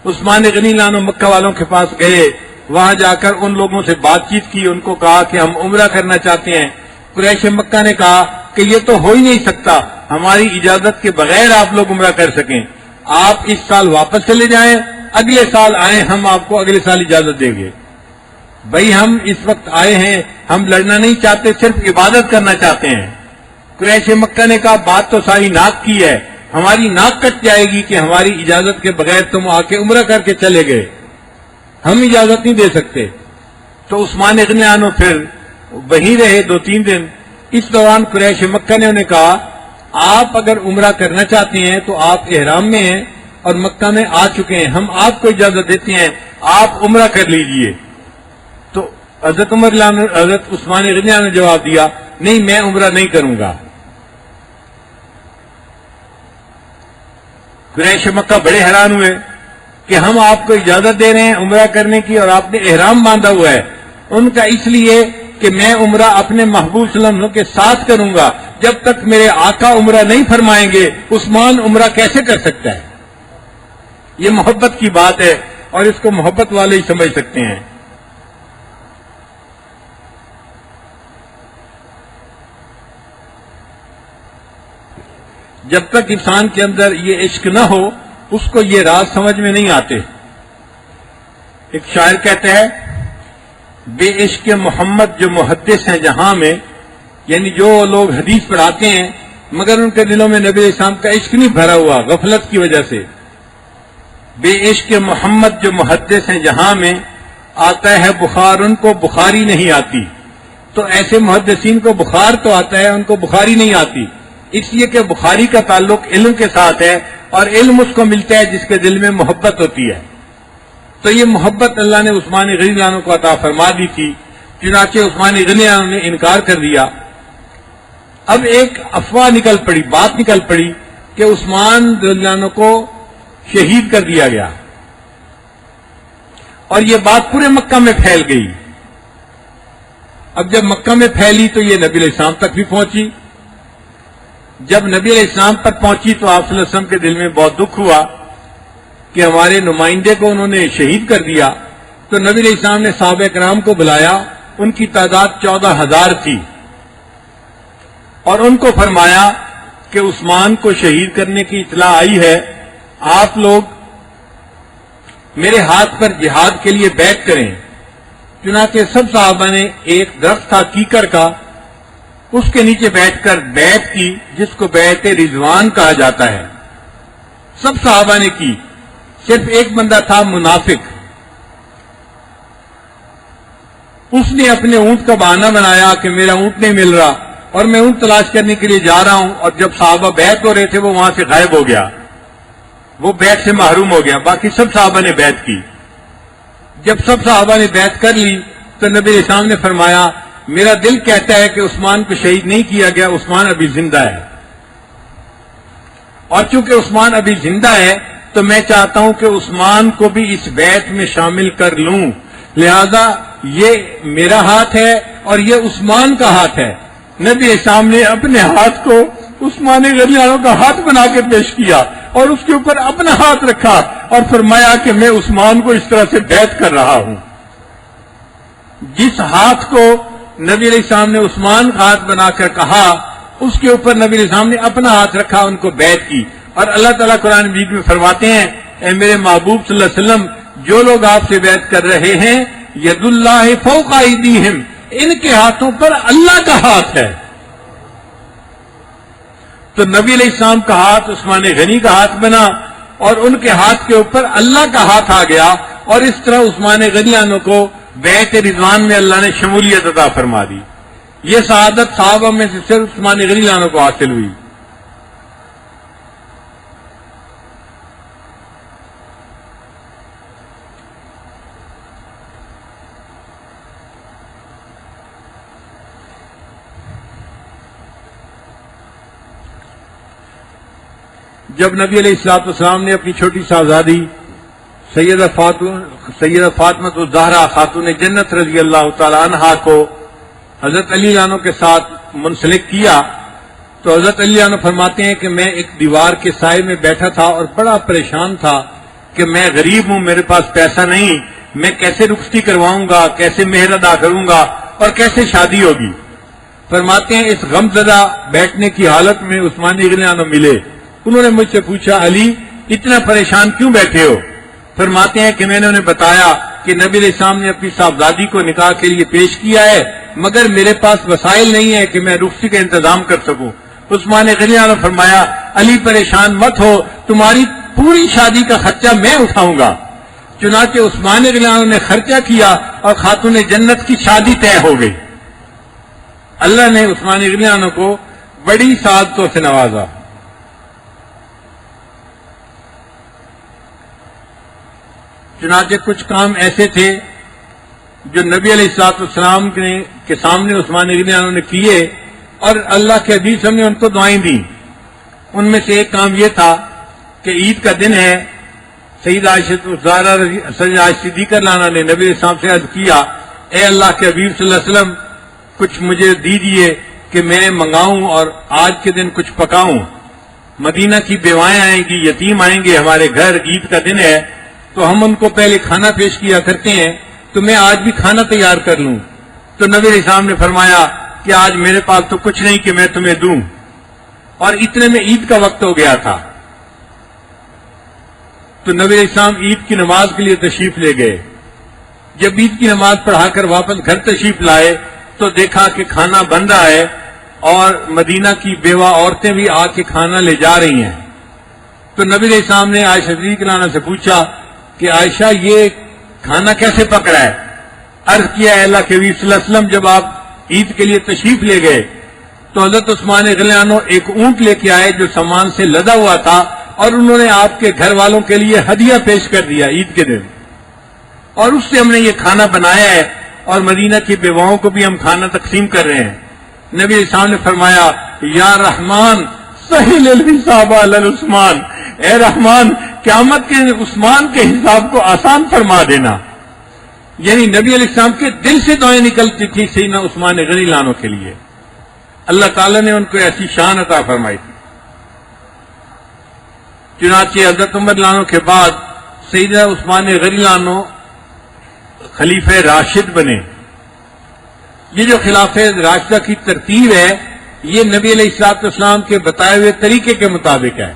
عثمان غنی لانو مکہ والوں کے پاس گئے، وہاں جا کر ان لوگوں سے بات چیت کی، ان کو کہا کہ ہم عمرہ کرنا چاہتے ہیں۔ قریش مکہ نے کہا کہ یہ تو ہو ہی نہیں سکتا، ہماری اجازت کے بغیر آپ لوگ عمرہ کر سکیں، آپ اس سال واپس چلے جائیں، اگلے سال آئیں، ہم آپ کو اگلے سال اجازت دیں گے۔ بھائی ہم اس وقت آئے ہیں، ہم لڑنا نہیں چاہتے، صرف عبادت کرنا چاہتے ہیں۔ قریش مکہ نے کہا بات تو ساری ناک کی ہے، ہماری ناک کٹ جائے گی کہ ہماری اجازت کے بغیر تم آ کے عمرہ کر کے چلے گئے، ہم اجازت نہیں دے سکتے۔ تو عثمان غنی عنہ پھر وہیں رہے 2-3 دن۔ اس دوران قریش مکہ نے انہیں کہا آپ اگر عمرہ کرنا چاہتے ہیں تو آپ احرام میں ہیں اور مکہ میں آ چکے ہیں، ہم آپ کو اجازت دیتے ہیں، آپ عمرہ کر لیجئے۔ تو حضرت عثمان غنی عنہ نے جواب دیا نہیں، میں عمرہ نہیں کروں گا۔ قریش مکہ بڑے حیران ہوئے کہ ہم آپ کو اجازت دے رہے ہیں عمرہ کرنے کی اور آپ نے احرام باندھا ہوا ہے۔ ان کا اس لیے کہ میں عمرہ اپنے محبوب صلی اللہ علیہ وسلم کے ساتھ کروں گا، جب تک میرے آقا عمرہ نہیں فرمائیں گے عثمان عمرہ کیسے کر سکتا ہے؟ یہ محبت کی بات ہے اور اس کو محبت والے ہی سمجھ سکتے ہیں۔ جب تک انسان کے اندر یہ عشق نہ ہو اس کو یہ راز سمجھ میں نہیں آتے۔ ایک شاعر کہتا ہے بے عشق محمد جو محدث ہیں جہاں میں، یعنی جو لوگ حدیث پڑھاتے ہیں مگر ان کے دلوں میں نبی علیہ السلام کا عشق نہیں بھرا ہوا غفلت کی وجہ سے۔ بے عشق محمد جو محدث ہیں جہاں میں، آتا ہے بخار ان کو بخاری نہیں آتی۔ تو ایسے محدثین کو بخار تو آتا ہے، ان کو بخاری نہیں آتی، اس لیے کہ بخاری کا تعلق علم کے ساتھ ہے اور علم اس کو ملتا ہے جس کے دل میں محبت ہوتی ہے۔ تو یہ محبت اللہ نے عثمان غنی عنہ کو عطا فرما دی تھی، چنانچہ عثمان غنی عنہ نے انکار کر دیا۔ اب ایک افواہ نکل پڑی، بات نکل پڑی کہ عثمان غنی عنہ کو شہید کر دیا گیا، اور یہ بات پورے مکہ میں پھیل گئی۔ اب جب مکہ میں پھیلی تو یہ نبی علیہ السلام تک بھی پہنچی۔ جب نبی علیہ السلام تک پہنچی تو آپ صلی اللہ علیہ وسلم کے دل میں بہت دکھ ہوا کہ ہمارے نمائندے کو انہوں نے شہید کر دیا۔ تو نبی علیہ السلام نے صحابہ کرام کو بلایا، ان کی تعداد 14,000 تھی، اور ان کو فرمایا کہ عثمان کو شہید کرنے کی اطلاع آئی ہے، آپ لوگ میرے ہاتھ پر جہاد کے لیے بیعت کریں۔ چنانچہ سب صحابہ نے ایک درخت تھا کیکر کا، اس کے نیچے بیٹھ کر بیعت کی، جس کو بیعت رضوان کہا جاتا ہے۔ سب صحابہ نے کی، صرف ایک بندہ تھا منافق، اس نے اپنے اونٹ کا بہانہ بنایا کہ میرا اونٹ نہیں مل رہا اور میں اونٹ تلاش کرنے کے لیے جا رہا ہوں، اور جب صحابہ بیعت ہو رہے تھے وہ وہاں سے غائب ہو گیا، وہ بیعت سے محروم ہو گیا۔ باقی سب صحابہ نے بیعت کی۔ جب سب صحابہ نے بیعت کر لی تو نبی علیہ السلام نے فرمایا میرا دل کہتا ہے کہ عثمان کو شہید نہیں کیا گیا، عثمان ابھی زندہ ہے، اور چونکہ عثمان ابھی زندہ ہے تو میں چاہتا ہوں کہ عثمان کو بھی اس بیعت میں شامل کر لوں، لہذا یہ میرا ہاتھ ہے اور یہ عثمان کا ہاتھ ہے۔ نبی السلام نے اپنے ہاتھ کو عثمان غنی عنہ کا ہاتھ بنا کے پیش کیا اور اس کے اوپر اپنا ہاتھ رکھا اور فرمایا کہ میں عثمان کو اس طرح سے بیعت کر رہا ہوں۔ جس ہاتھ کو نبی علیہ السلام نے عثمان کا ہاتھ بنا کر کہا، اس کے اوپر نبی علیہ السلام نے اپنا ہاتھ رکھا، ان کو بیعت کی۔ اور اللہ تعالیٰ قرآن مجید میں فرماتے ہیں اے میرے محبوب صلی اللہ علیہ وسلم، جو لوگ آپ سے بیعت کر رہے ہیں ید اللہ فوق ایدیہم، ان کے ہاتھوں پر اللہ کا ہاتھ ہے۔ تو نبی علیہ السلام کا ہاتھ عثمان غنی کا ہاتھ بنا اور ان کے ہاتھ کے اوپر اللہ کا ہاتھ آ گیا، اور اس طرح عثمان غنی عنہ کو بیعت رضوان میں اللہ نے شمولیت عطا فرما دی۔ یہ سعادت صحابہ میں سے صرف عثمان غنی عنہ کو حاصل ہوئی۔ جب نبی علیہ الصلوۃ والسلام نے اپنی چھوٹی صاحبزادی سیدہ فاطمہ الزہرا خاتون جنت رضی اللہ تعالی عنہا کو حضرت علی عنہ کے ساتھ منسلک کیا تو حضرت علی عنہ فرماتے ہیں کہ میں ایک دیوار کے سائے میں بیٹھا تھا اور بڑا پریشان تھا کہ میں غریب ہوں، میرے پاس پیسہ نہیں، میں کیسے رخصتی کرواؤں گا، کیسے مہر ادا کروں گا اور کیسے شادی ہوگی۔ فرماتے ہیں اس غم زدہ بیٹھنے کی حالت میں عثمان رضی اللہ عنہ ملے، انہوں نے مجھ سے پوچھا علی اتنا پریشان کیوں بیٹھے ہو؟ فرماتے ہیں کہ میں نے انہیں بتایا کہ نبی علیہ السلام نے اپنی صاحبزادی کو نکاح کے لیے پیش کیا ہے، مگر میرے پاس وسائل نہیں ہے کہ میں رخصتی کا انتظام کر سکوں۔ عثمان رضی اللہ عنہ نے فرمایا علی پریشان مت ہو، تمہاری پوری شادی کا خرچہ میں اٹھاؤں گا۔ چنانچہ عثمان رضی اللہ عنہ نے خرچہ کیا اور خاتون جنت کی شادی طے ہو گئی۔ اللہ نے عثمان رضی اللہ عنہ کو بڑی سعادتوں سے نوازا۔ چنانچہ کچھ کام ایسے تھے جو نبی علیہ الصلوۃ والسلام کے سامنے عثمان رضی اللہ عنہ نے کیے اور اللہ کے حبیب صلی اللہ علیہ وسلم نے ان کو دعائیں دیں۔ ان میں سے ایک کام یہ تھا کہ عید کا دن ہے، سیدہ عائشہ صدیقہ عنہا نے نبی علیہ السلام سے عرض کیا اے اللہ کے حبیب صلی اللہ علیہ وسلم کچھ مجھے دیجیے کہ میں منگاؤں اور آج کے دن کچھ پکاؤں، مدینہ کی بیوائیں آئیں گی، یتیم آئیں گے ہمارے گھر، عید کا دن ہے تو ہم ان کو پہلے کھانا پیش کیا کرتے ہیں، تو میں آج بھی کھانا تیار کر لوں۔ تو نبی علیہ السلام نے فرمایا کہ آج میرے پاس تو کچھ نہیں کہ میں تمہیں دوں، اور اتنے میں عید کا وقت ہو گیا تھا۔ تو نبی علیہ السلام عید کی نماز کے لیے تشریف لے گئے۔ جب عید کی نماز پڑھا کر واپس گھر تشریف لائے تو دیکھا کہ کھانا بن رہا ہے اور مدینہ کی بیوہ عورتیں بھی آ کے کھانا لے جا رہی ہیں۔ تو نبی علیہ السلام نے عائشہ صدیقہ عنہا سے پوچھا کہ عائشہ یہ کھانا کیسے پک رہا ہے؟ عرض کیا ہے اللہ کے نبی صلی اللہ علیہ وسلم جب آپ عید کے لیے تشریف لے گئے تو حضرت عثمان رضی اللہ عنہ ایک اونٹ لے کے آئے جو سامان سے لدا ہوا تھا اور انہوں نے آپ کے گھر والوں کے لیے ہدیہ پیش کر دیا عید کے دن، اور اس سے ہم نے یہ کھانا بنایا ہے اور مدینہ کی بیواؤں کو بھی ہم کھانا تقسیم کر رہے ہیں۔ نبی علیہ السلام نے فرمایا یا رحمان سہل الحساب علی عثمان، اے رحمان قیامت کے عثمان کے حساب کو آسان فرما دینا۔ یعنی نبی علیہ السلام کے دل سے دعائیں نکلتی تھی سیدنا عثمان رضی اللہ عنہ کے لیے، اللہ تعالیٰ نے ان کو ایسی شان عطا فرمائی تھی۔ چنانچہ حضرت عمر رضی اللہ عنہ کے بعد سیدنا عثمان رضی اللہ عنہ خلیفہ راشد بنے۔ یہ جو خلافہ راشدہ کی ترتیب ہے یہ نبی علیہ الصلوۃ والسلام کے بتائے ہوئے طریقے کے مطابق ہے۔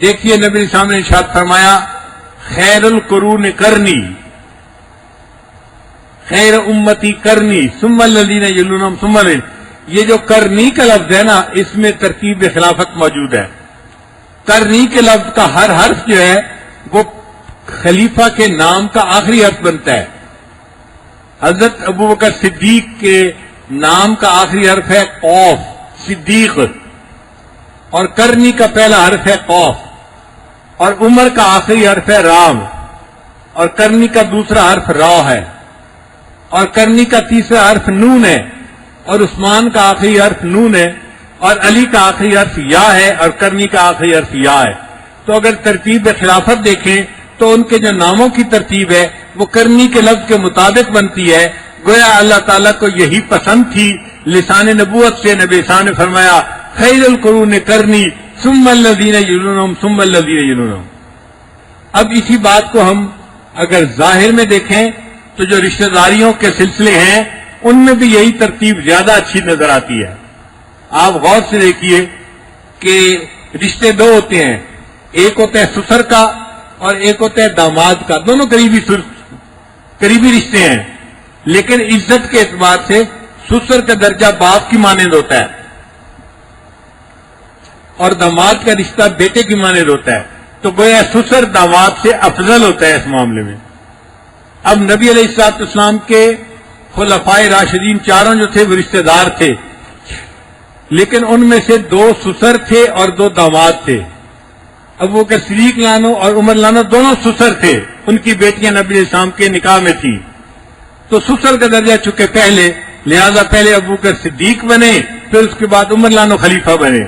دیکھیے نبی علیہ السلام نے ارشاد فرمایا خیر القرون کرنی، خیر امتی کرنی ثم الذین یلونہم ثم الذین، یہ جو کرنی کا لفظ ہے نا اس میں ترتیب خلافت موجود ہے۔ کرنی کے لفظ کا ہر حرف جو ہے وہ خلیفہ کے نام کا آخری حرف بنتا ہے۔ حضرت ابوبکر صدیق کے نام کا آخری حرف ہے قوف، صدیق، اور کرنی کا پہلا حرف ہے قوف، اور عمر کا آخری حرف ہے رام، اور کرنی کا دوسرا حرف را ہے، اور کرنی کا تیسرا حرف نون ہے، اور عثمان کا آخری حرف نون ہے، اور علی کا آخری حرف یا ہے، اور کرنی کا آخری حرف یا ہے۔ تو اگر ترتیب خلافت دیکھیں تو ان کے جو ناموں کی ترتیب ہے وہ کرنی کے لفظ کے مطابق بنتی ہے، گویا اللہ تعالیٰ کو یہی پسند تھی۔ لسان نبوت سے نبی صاحب نے فرمایا خیر القرون کرنی ثم الذین یلونہم ثم الذین یلونہم۔ اب اسی بات کو ہم اگر ظاہر میں دیکھیں تو جو رشتہ داریوں کے سلسلے ہیں ان میں بھی یہی ترتیب زیادہ اچھی نظر آتی ہے۔ آپ غور سے دیکھیے کہ رشتے دو ہوتے ہیں، ایک ہوتا ہے سسر کا اور ایک ہوتا ہے داماد کا، دونوں قریبی رشتے ہیں، لیکن عزت کے اعتبار سے سسر کا درجہ باپ کی مانند ہوتا ہے اور داماد کا رشتہ بیٹے کی مانند ہوتا ہے، تو گویا سسر داماد سے افضل ہوتا ہے اس معاملے میں۔ اب نبی علیہ الصلوۃ والسلام کے خلفائے راشدین چاروں جو تھے وہ رشتہ دار تھے، لیکن ان میں سے دو سسر تھے اور دو داماد تھے۔ ابوبکر صدیق لانو اور عمر لانو دونوں سسر تھے، ان کی بیٹیاں نبی علیہ السلام کے نکاح میں تھیں، تو سسر کا درجہ چکے پہلے، لہذا پہلے ابوبکر صدیق بنے، پھر اس کے بعد عمر لانو خلیفہ بنے،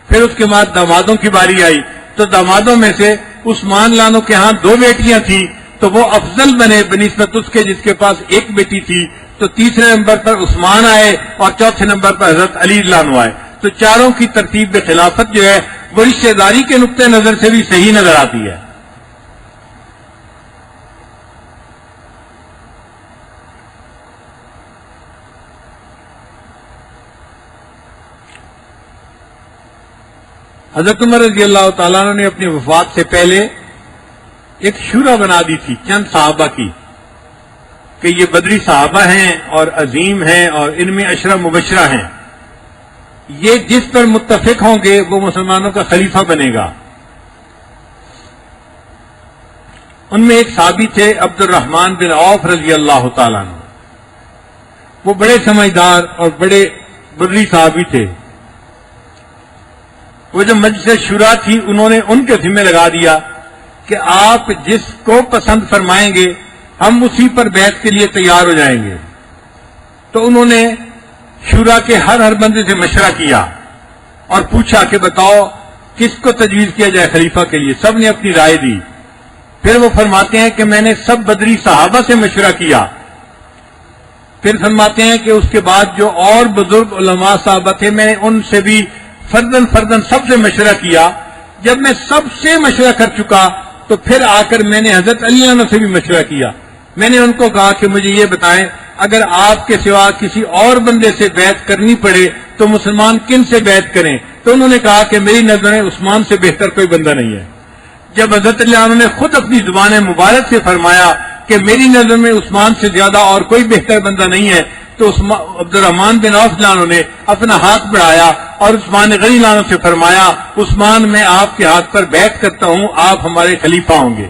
پھر اس کے بعد دامادوں کی باری آئی، تو دامادوں میں سے عثمان لانو کے ہاں دو بیٹیاں تھیں تو وہ افضل بنے بنسبت اس کے جس کے پاس ایک بیٹی تھی، تو تو تیسرے نمبر پر عثمان آئے اور چوتھے نمبر پر حضرت علی رضی اللہ عنہ آئے. تو چاروں کی ترتیب خلافت جو ہے وہ رشتہ داری کے نقطۂ نظر سے بھی صحیح نظر آتی ہے. حضرت عمر رضی اللہ تعالیٰ عنہ نے اپنی وفات سے پہلے ایک شورا بنا دی تھی چند صحابہ کی کہ یہ بدری صحابہ ہیں اور عظیم ہیں اور ان میں عشرہ مبشرہ ہیں، یہ جس پر متفق ہوں گے وہ مسلمانوں کا خلیفہ بنے گا. ان میں ایک صحابی تھے عبد الرحمن بن عوف رضی اللہ تعالیٰ عنہ. وہ بڑے سمجھدار اور بڑے بدری صحابی تھے. وہ جو مجلس شورا تھی انہوں نے ان کے ذمہ لگا دیا کہ آپ جس کو پسند فرمائیں گے ہم اسی پر بیعت کے لیے تیار ہو جائیں گے. تو انہوں نے شورا کے ہر بندے سے مشورہ کیا اور پوچھا کہ بتاؤ کس کو تجویز کیا جائے خلیفہ کے لیے. سب نے اپنی رائے دی. پھر وہ فرماتے ہیں کہ میں نے سب بدری صحابہ سے مشورہ کیا. پھر فرماتے ہیں کہ اس کے بعد جو اور بزرگ علماء صحابہ تھے میں نے ان سے بھی فردن سب سے مشورہ کیا. جب میں سب سے مشورہ کر چکا تو پھر آ کر میں نے حضرت علی عنہ سے بھی مشورہ کیا. میں نے ان کو کہا کہ مجھے یہ بتائیں اگر آپ کے سوا کسی اور بندے سے بیعت کرنی پڑے تو مسلمان کن سے بیعت کریں؟ تو انہوں نے کہا کہ میری نظر میں عثمان سے بہتر کوئی بندہ نہیں ہے. جب حضرت علی عنہ نے خود اپنی زبان مبارک سے فرمایا کہ میری نظر میں عثمان سے زیادہ اور کوئی بہتر بندہ نہیں ہے تو عبد الرحمن بن عوف نے اپنا ہاتھ بڑھایا اور عثمان غنی عنہ سے فرمایا عثمان میں آپ کے ہاتھ پر بیعت کرتا ہوں، آپ ہمارے خلیفہ ہوں گے.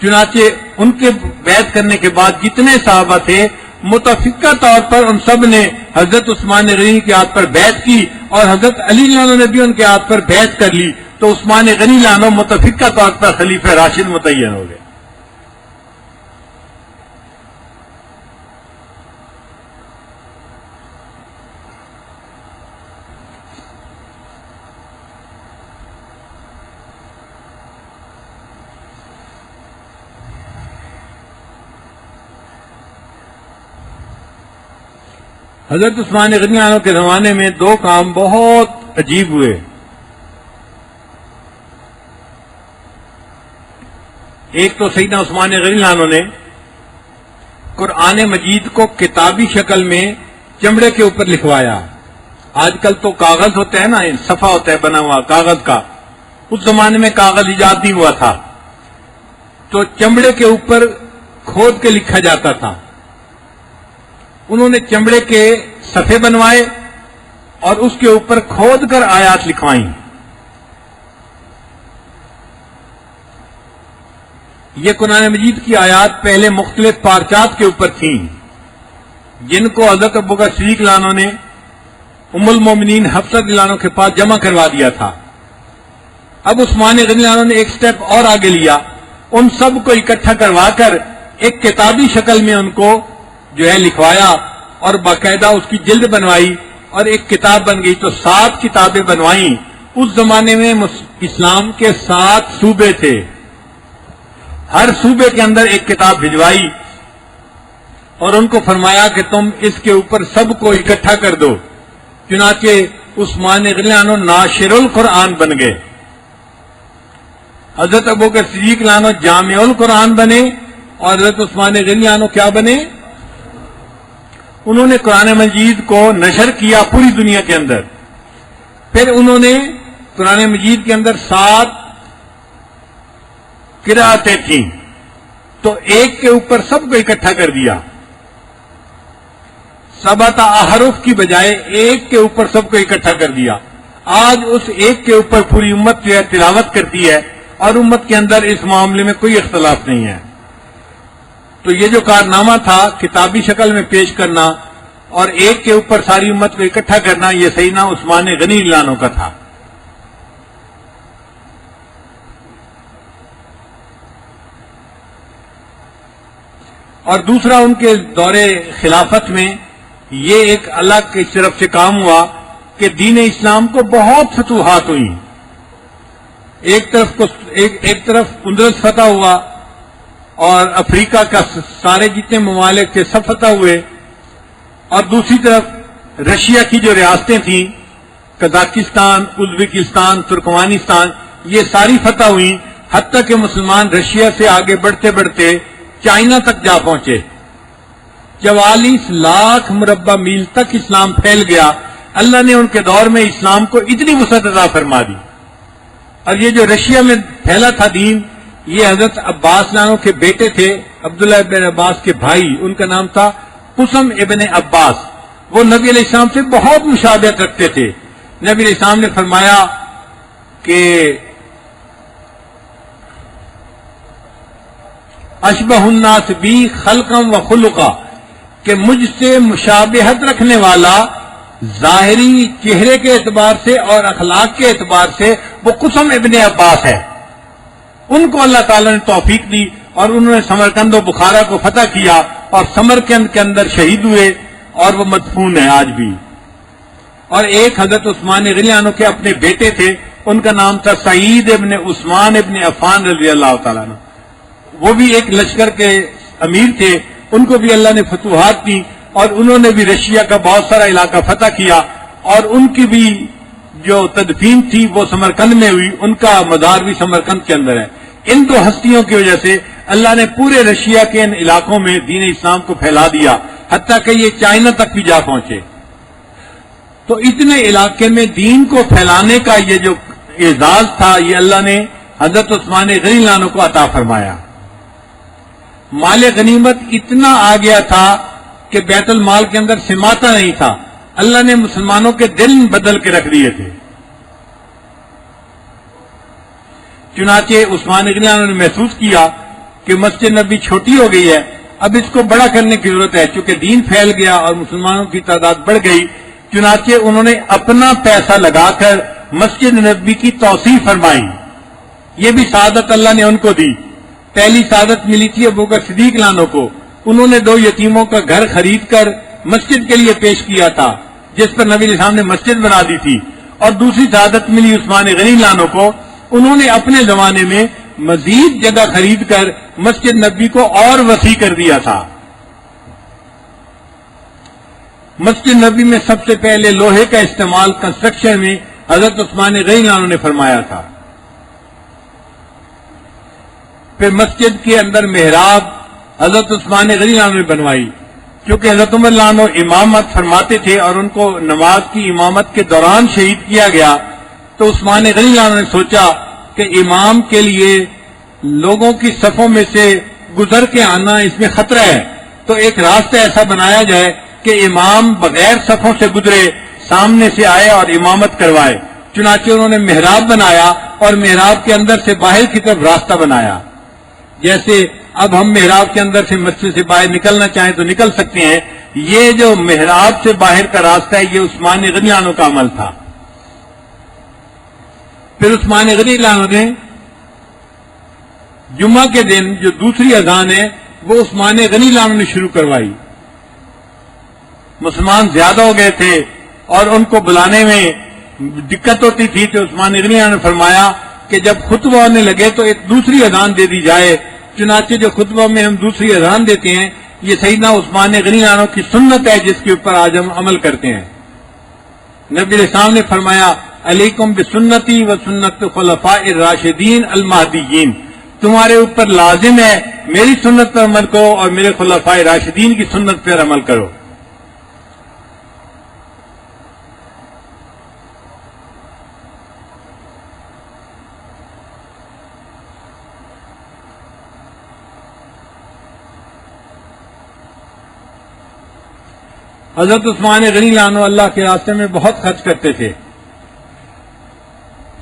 چنانچہ ان کے بیعت کرنے کے بعد جتنے صحابہ تھے متفقہ طور پر ان سب نے حضرت عثمان غنی کے ہاتھ پر بیعت کی اور حضرت علی عنہ نے بھی ان کے ہاتھ پر بیعت کر لی. تو عثمان غنی عنہ متفقہ طور پر خلیفہ راشد متعین ہو گئے. حضرت عثمان غنی عنہ کے زمانے میں دو کام بہت عجیب ہوئے. ایک تو سیدنا عثمان غنی عنہ نے قرآن مجید کو کتابی شکل میں چمڑے کے اوپر لکھوایا. آج کل تو کاغذ ہوتا ہے نا، صفحہ ہوتا ہے بنا ہوا کاغذ کا. اس زمانے میں کاغذ ایجاد نہیں ہوا تھا تو چمڑے کے اوپر کھود کے لکھا جاتا تھا. انہوں نے چمڑے کے صفحے بنوائے اور اس کے اوپر کھود کر آیات لکھوائیں. یہ قرآن مجید کی آیات پہلے مختلف پارچات کے اوپر تھیں جن کو حضرت ابوبکر صدیق رضی اللہ عنہ نے ام المومنین حفصہ رضی اللہ عنہ کے پاس جمع کروا دیا تھا. اب عثمان غنی رضی اللہ عنہ نے ایک سٹیپ اور آگے لیا، ان سب کو اکٹھا کروا کر ایک کتابی شکل میں ان کو جو ہے لکھوایا اور باقاعدہ اس کی جلد بنوائی اور ایک کتاب بن گئی. تو 7 کتابیں بنوائیں. اس زمانے میں اسلام کے 7 صوبے تھے، ہر صوبے کے اندر ایک کتاب بھجوائی اور ان کو فرمایا کہ تم اس کے اوپر سب کو اکٹھا کر دو. چنانچہ عثمان غنی عنہ ناشر القرآن بن گئے. حضرت ابوبکر صدیق رضی اللہ عنہ جامع القرآن بنے اور حضرت عثمان غنی عنہ کیا بنے؟ انہوں نے قرآن مجید کو نشر کیا پوری دنیا کے اندر. پھر انہوں نے قرآن مجید کے اندر 7 قرأتیں تھیں تو ایک کے اوپر سب کو اکٹھا کر دیا. 7 احرف کی بجائے ایک کے اوپر سب کو اکٹھا کر دیا. آج اس ایک کے اوپر پوری امت جو ہے تلاوت کرتی ہے اور امت کے اندر اس معاملے میں کوئی اختلاف نہیں ہے. تو یہ جو کارنامہ تھا کتابی شکل میں پیش کرنا اور ایک کے اوپر ساری امت کو اکٹھا کرنا، یہ سیدنا عثمان غنی رضی اللہ عنہ کا تھا. اور دوسرا ان کے دور خلافت میں یہ ایک اللہ کی طرف سے کام ہوا کہ دین اسلام کو بہت فتوحات ہوئی. ایک طرف اندلس فتح ہوا اور افریقہ کا سارے جتنے ممالک تھے سب فتح ہوئے. اور دوسری طرف رشیا کی جو ریاستیں تھیں، قزاقستان، ازبکستان، ترکمانستان، یہ ساری فتح ہوئی، حتیٰ کہ مسلمان رشیا سے آگے بڑھتے بڑھتے چائنا تک جا پہنچے۔ 44 لاکھ مربع میل تک اسلام پھیل گیا۔ اللہ نے ان کے دور میں اسلام کو اتنی وسعت عطا فرما دی۔ اور یہ جو رشیا میں پھیلا تھا دین، یہ حضرت عباس لانو کے بیٹے تھے، عبداللہ ابن عباس کے بھائی، ان کا نام تھا قسم ابن عباس۔ وہ نبی علیہ السلام سے بہت مشابہت رکھتے تھے۔ نبی علیہ السلام نے فرمایا کہ اشبہ الناس بی خلقا و خلقا، کہ مجھ سے مشابہت رکھنے والا ظاہری چہرے کے اعتبار سے اور اخلاق کے اعتبار سے وہ قسم ابن عباس ہے۔ ان کو اللہ تعالیٰ نے توفیق دی اور انہوں نے سمرقند و بخارا کو فتح کیا اور سمرقند کے اندر شہید ہوئے اور وہ مدفون ہے آج بھی۔ اور ایک حضرت عثمان غنی عنہ کے اپنے بیٹے تھے، ان کا نام تھا سعید ابن عثمان ابن عفان رضی اللہ تعالیٰ عنہ۔ وہ بھی ایک لشکر کے امیر تھے، ان کو بھی اللہ نے فتوحات دی اور انہوں نے بھی رشیا کا بہت سارا علاقہ فتح کیا، اور ان کی بھی جو تدفین تھی وہ سمرقند میں ہوئی، ان کا مزار بھی سمرقند کے اندر ہے۔ ان دو ہستیوں کی وجہ سے اللہ نے پورے رشیا کے ان علاقوں میں دین اسلام کو پھیلا دیا، حتیٰ کہ یہ چائنا تک بھی جا پہنچے۔ تو اتنے علاقے میں دین کو پھیلانے کا یہ جو اعزاز تھا، یہ اللہ نے حضرت عثمان غنی عنہ کو عطا فرمایا۔ مال غنیمت اتنا آ گیا تھا کہ بیت المال کے اندر سماتا نہیں تھا، اللہ نے مسلمانوں کے دل بدل کے رکھ دیے تھے۔ چنانچہ عثمان غنی عنہ نے محسوس کیا کہ مسجد نبی چھوٹی ہو گئی ہے، اب اس کو بڑا کرنے کی ضرورت ہے، چونکہ دین پھیل گیا اور مسلمانوں کی تعداد بڑھ گئی۔ چنانچہ انہوں نے اپنا پیسہ لگا کر مسجد نبی کی توسیع فرمائی۔ یہ بھی سعادت اللہ نے ان کو دی۔ پہلی سعادت ملی تھی ابوبکر صدیق عنہ کو، انہوں نے 2 یتیموں کا گھر خرید کر مسجد کے لیے پیش کیا تھا، جس پر نبی علیہ السلام نے مسجد بنا دی تھی۔ اور دوسری سعادت ملی عثمان غنی عنہ کو، انہوں نے اپنے زمانے میں مزید جگہ خرید کر مسجد نبی کو اور وسیع کر دیا تھا۔ مسجد نبی میں سب سے پہلے لوہے کا استعمال کنسٹرکشن میں حضرت عثمان غنی عنہ نے فرمایا تھا۔ پھر مسجد کے اندر محراب حضرت عثمان غنی عنہ نے بنوائی، کیونکہ حضرت عمر عنہ امامت فرماتے تھے اور ان کو نماز کی امامت کے دوران شہید کیا گیا، تو عثمان غنی عنہ نے سوچا کہ امام کے لیے لوگوں کی صفوں میں سے گزر کے آنا اس میں خطرہ ہے، تو ایک راستہ ایسا بنایا جائے کہ امام بغیر صفوں سے گزرے، سامنے سے آئے اور امامت کروائے۔ چنانچہ انہوں نے محراب بنایا اور محراب کے اندر سے باہر کی طرف راستہ بنایا۔ جیسے اب ہم محراب کے اندر سے مسجد سے باہر نکلنا چاہیں تو نکل سکتے ہیں، یہ جو محراب سے باہر کا راستہ ہے یہ عثمان غنی عنہ کا عمل تھا۔ پھر عثمان غنی عنہ نے جمعہ کے دن جو دوسری اذان ہے وہ عثمان غنی عنہ نے شروع کروائی۔ مسلمان زیادہ ہو گئے تھے اور ان کو بلانے میں دقت ہوتی تھی، تو عثمان غنی عنہ نے فرمایا کہ جب خطبہ ہونے لگے تو ایک دوسری اذان دے دی جائے۔ چنانچہ جو خطبہ میں ہم دوسری اذان دیتے ہیں یہ سیدنا عثمان غنی عنہ کی سنت ہے، جس کے اوپر آج ہم عمل کرتے ہیں۔ نبی علیہ السلام نے فرمایا علیکم بسنتی و سنت خلفاء الراشدین المہدیین، تمہارے اوپر لازم ہے میری سنت پر عمل کرو اور میرے خلفاء راشدین کی سنت پر عمل کرو۔ حضرت عثمان غنی عنہ اللہ کے راستے میں بہت خرچ کرتے تھے،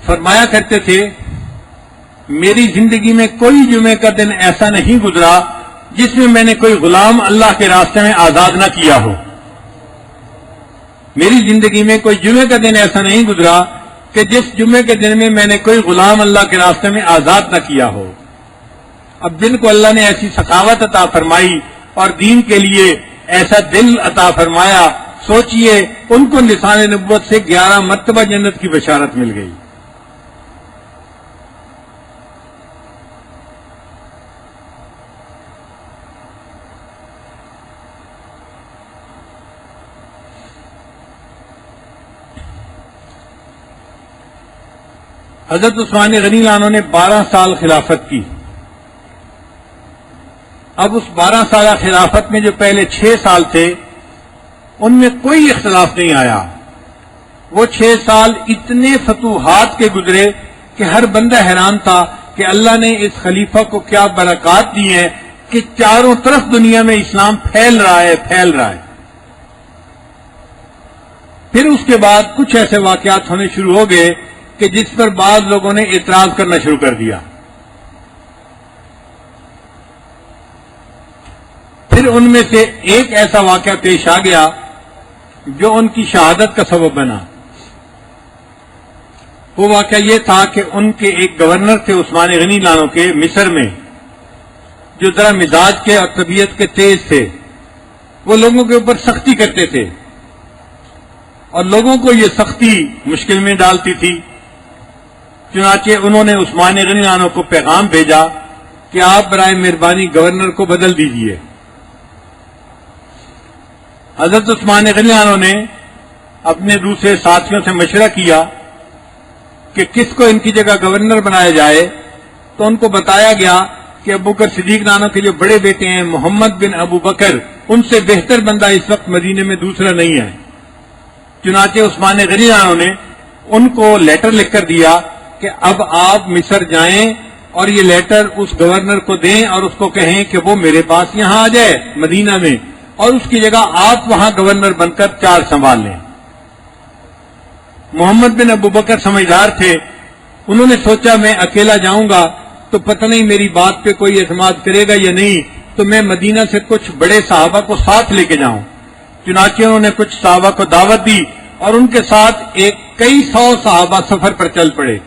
فرمایا کرتے تھے میری زندگی میں کوئی جمعے کا دن ایسا نہیں گزرا جس میں نے کوئی غلام اللہ کے راستے میں آزاد نہ کیا ہو۔ میری زندگی میں کوئی جمعے کا دن ایسا نہیں گزرا کہ جس جمعے کے دن میں نے کوئی غلام اللہ کے راستے میں آزاد نہ کیا ہو۔ اب جن کو اللہ نے ایسی سخاوت عطا فرمائی اور دین کے لیے ایسا دل عطا فرمایا، سوچئے ان کو لسان نبوت سے 11 مرتبہ جنت کی بشارت مل گئی۔ حضرت عثمان غنی عنہ نے 12 سال خلافت کی. اب اس 12 سالہ خلافت میں جو پہلے 6 سال تھے ان میں کوئی اختلاف نہیں آیا. وہ 6 سال اتنے فتوحات کے گزرے کہ ہر بندہ حیران تھا کہ اللہ نے اس خلیفہ کو کیا برکات دی ہیں کہ چاروں طرف دنیا میں اسلام پھیل رہا ہے. پھر اس کے بعد کچھ ایسے واقعات ہونے شروع ہو گئے کہ جس پر بعض لوگوں نے اعتراض کرنا شروع کر دیا. پھر ان میں سے ایک ایسا واقعہ پیش آ گیا جو ان کی شہادت کا سبب بنا. وہ واقعہ یہ تھا کہ ان کے ایک گورنر تھے عثمان غنی عنہ کے مصر میں، جو ذرا مزاج کے اور طبیعت کے تیز تھے. وہ لوگوں کے اوپر سختی کرتے تھے اور لوگوں کو یہ سختی مشکل میں ڈالتی تھی. چنانچہ انہوں نے عثمان غنی عنہ کو پیغام بھیجا کہ آپ برائے مہربانی گورنر کو بدل دیجیے. حضرت عثمان غنی عنہ نے اپنے دوسرے ساتھیوں سے مشورہ کیا کہ کس کو ان کی جگہ گورنر بنایا جائے. تو ان کو بتایا گیا کہ ابو بکر صدیق عنہ کے جو بڑے بیٹے ہیں محمد بن ابو بکر، ان سے بہتر بندہ اس وقت مدینے میں دوسرا نہیں ہے. چنانچہ عثمان غنی عنہ نے ان کو لیٹر لکھ کر دیا کہ اب آپ مصر جائیں اور یہ لیٹر اس گورنر کو دیں اور اس کو کہیں کہ وہ میرے پاس یہاں آ جائے مدینہ میں، اور اس کی جگہ آپ وہاں گورنر بن کر چارج سنبھال لیں. محمد بن ابو بکر سمجھدار تھے. انہوں نے سوچا میں اکیلا جاؤں گا تو پتہ نہیں میری بات پہ کوئی اعتماد کرے گا یا نہیں، تو میں مدینہ سے کچھ بڑے صحابہ کو ساتھ لے کے جاؤں. چنانچہ انہوں نے کچھ صحابہ کو دعوت دی اور ان کے ساتھ کئی سو صحابہ سفر پر چل پڑے.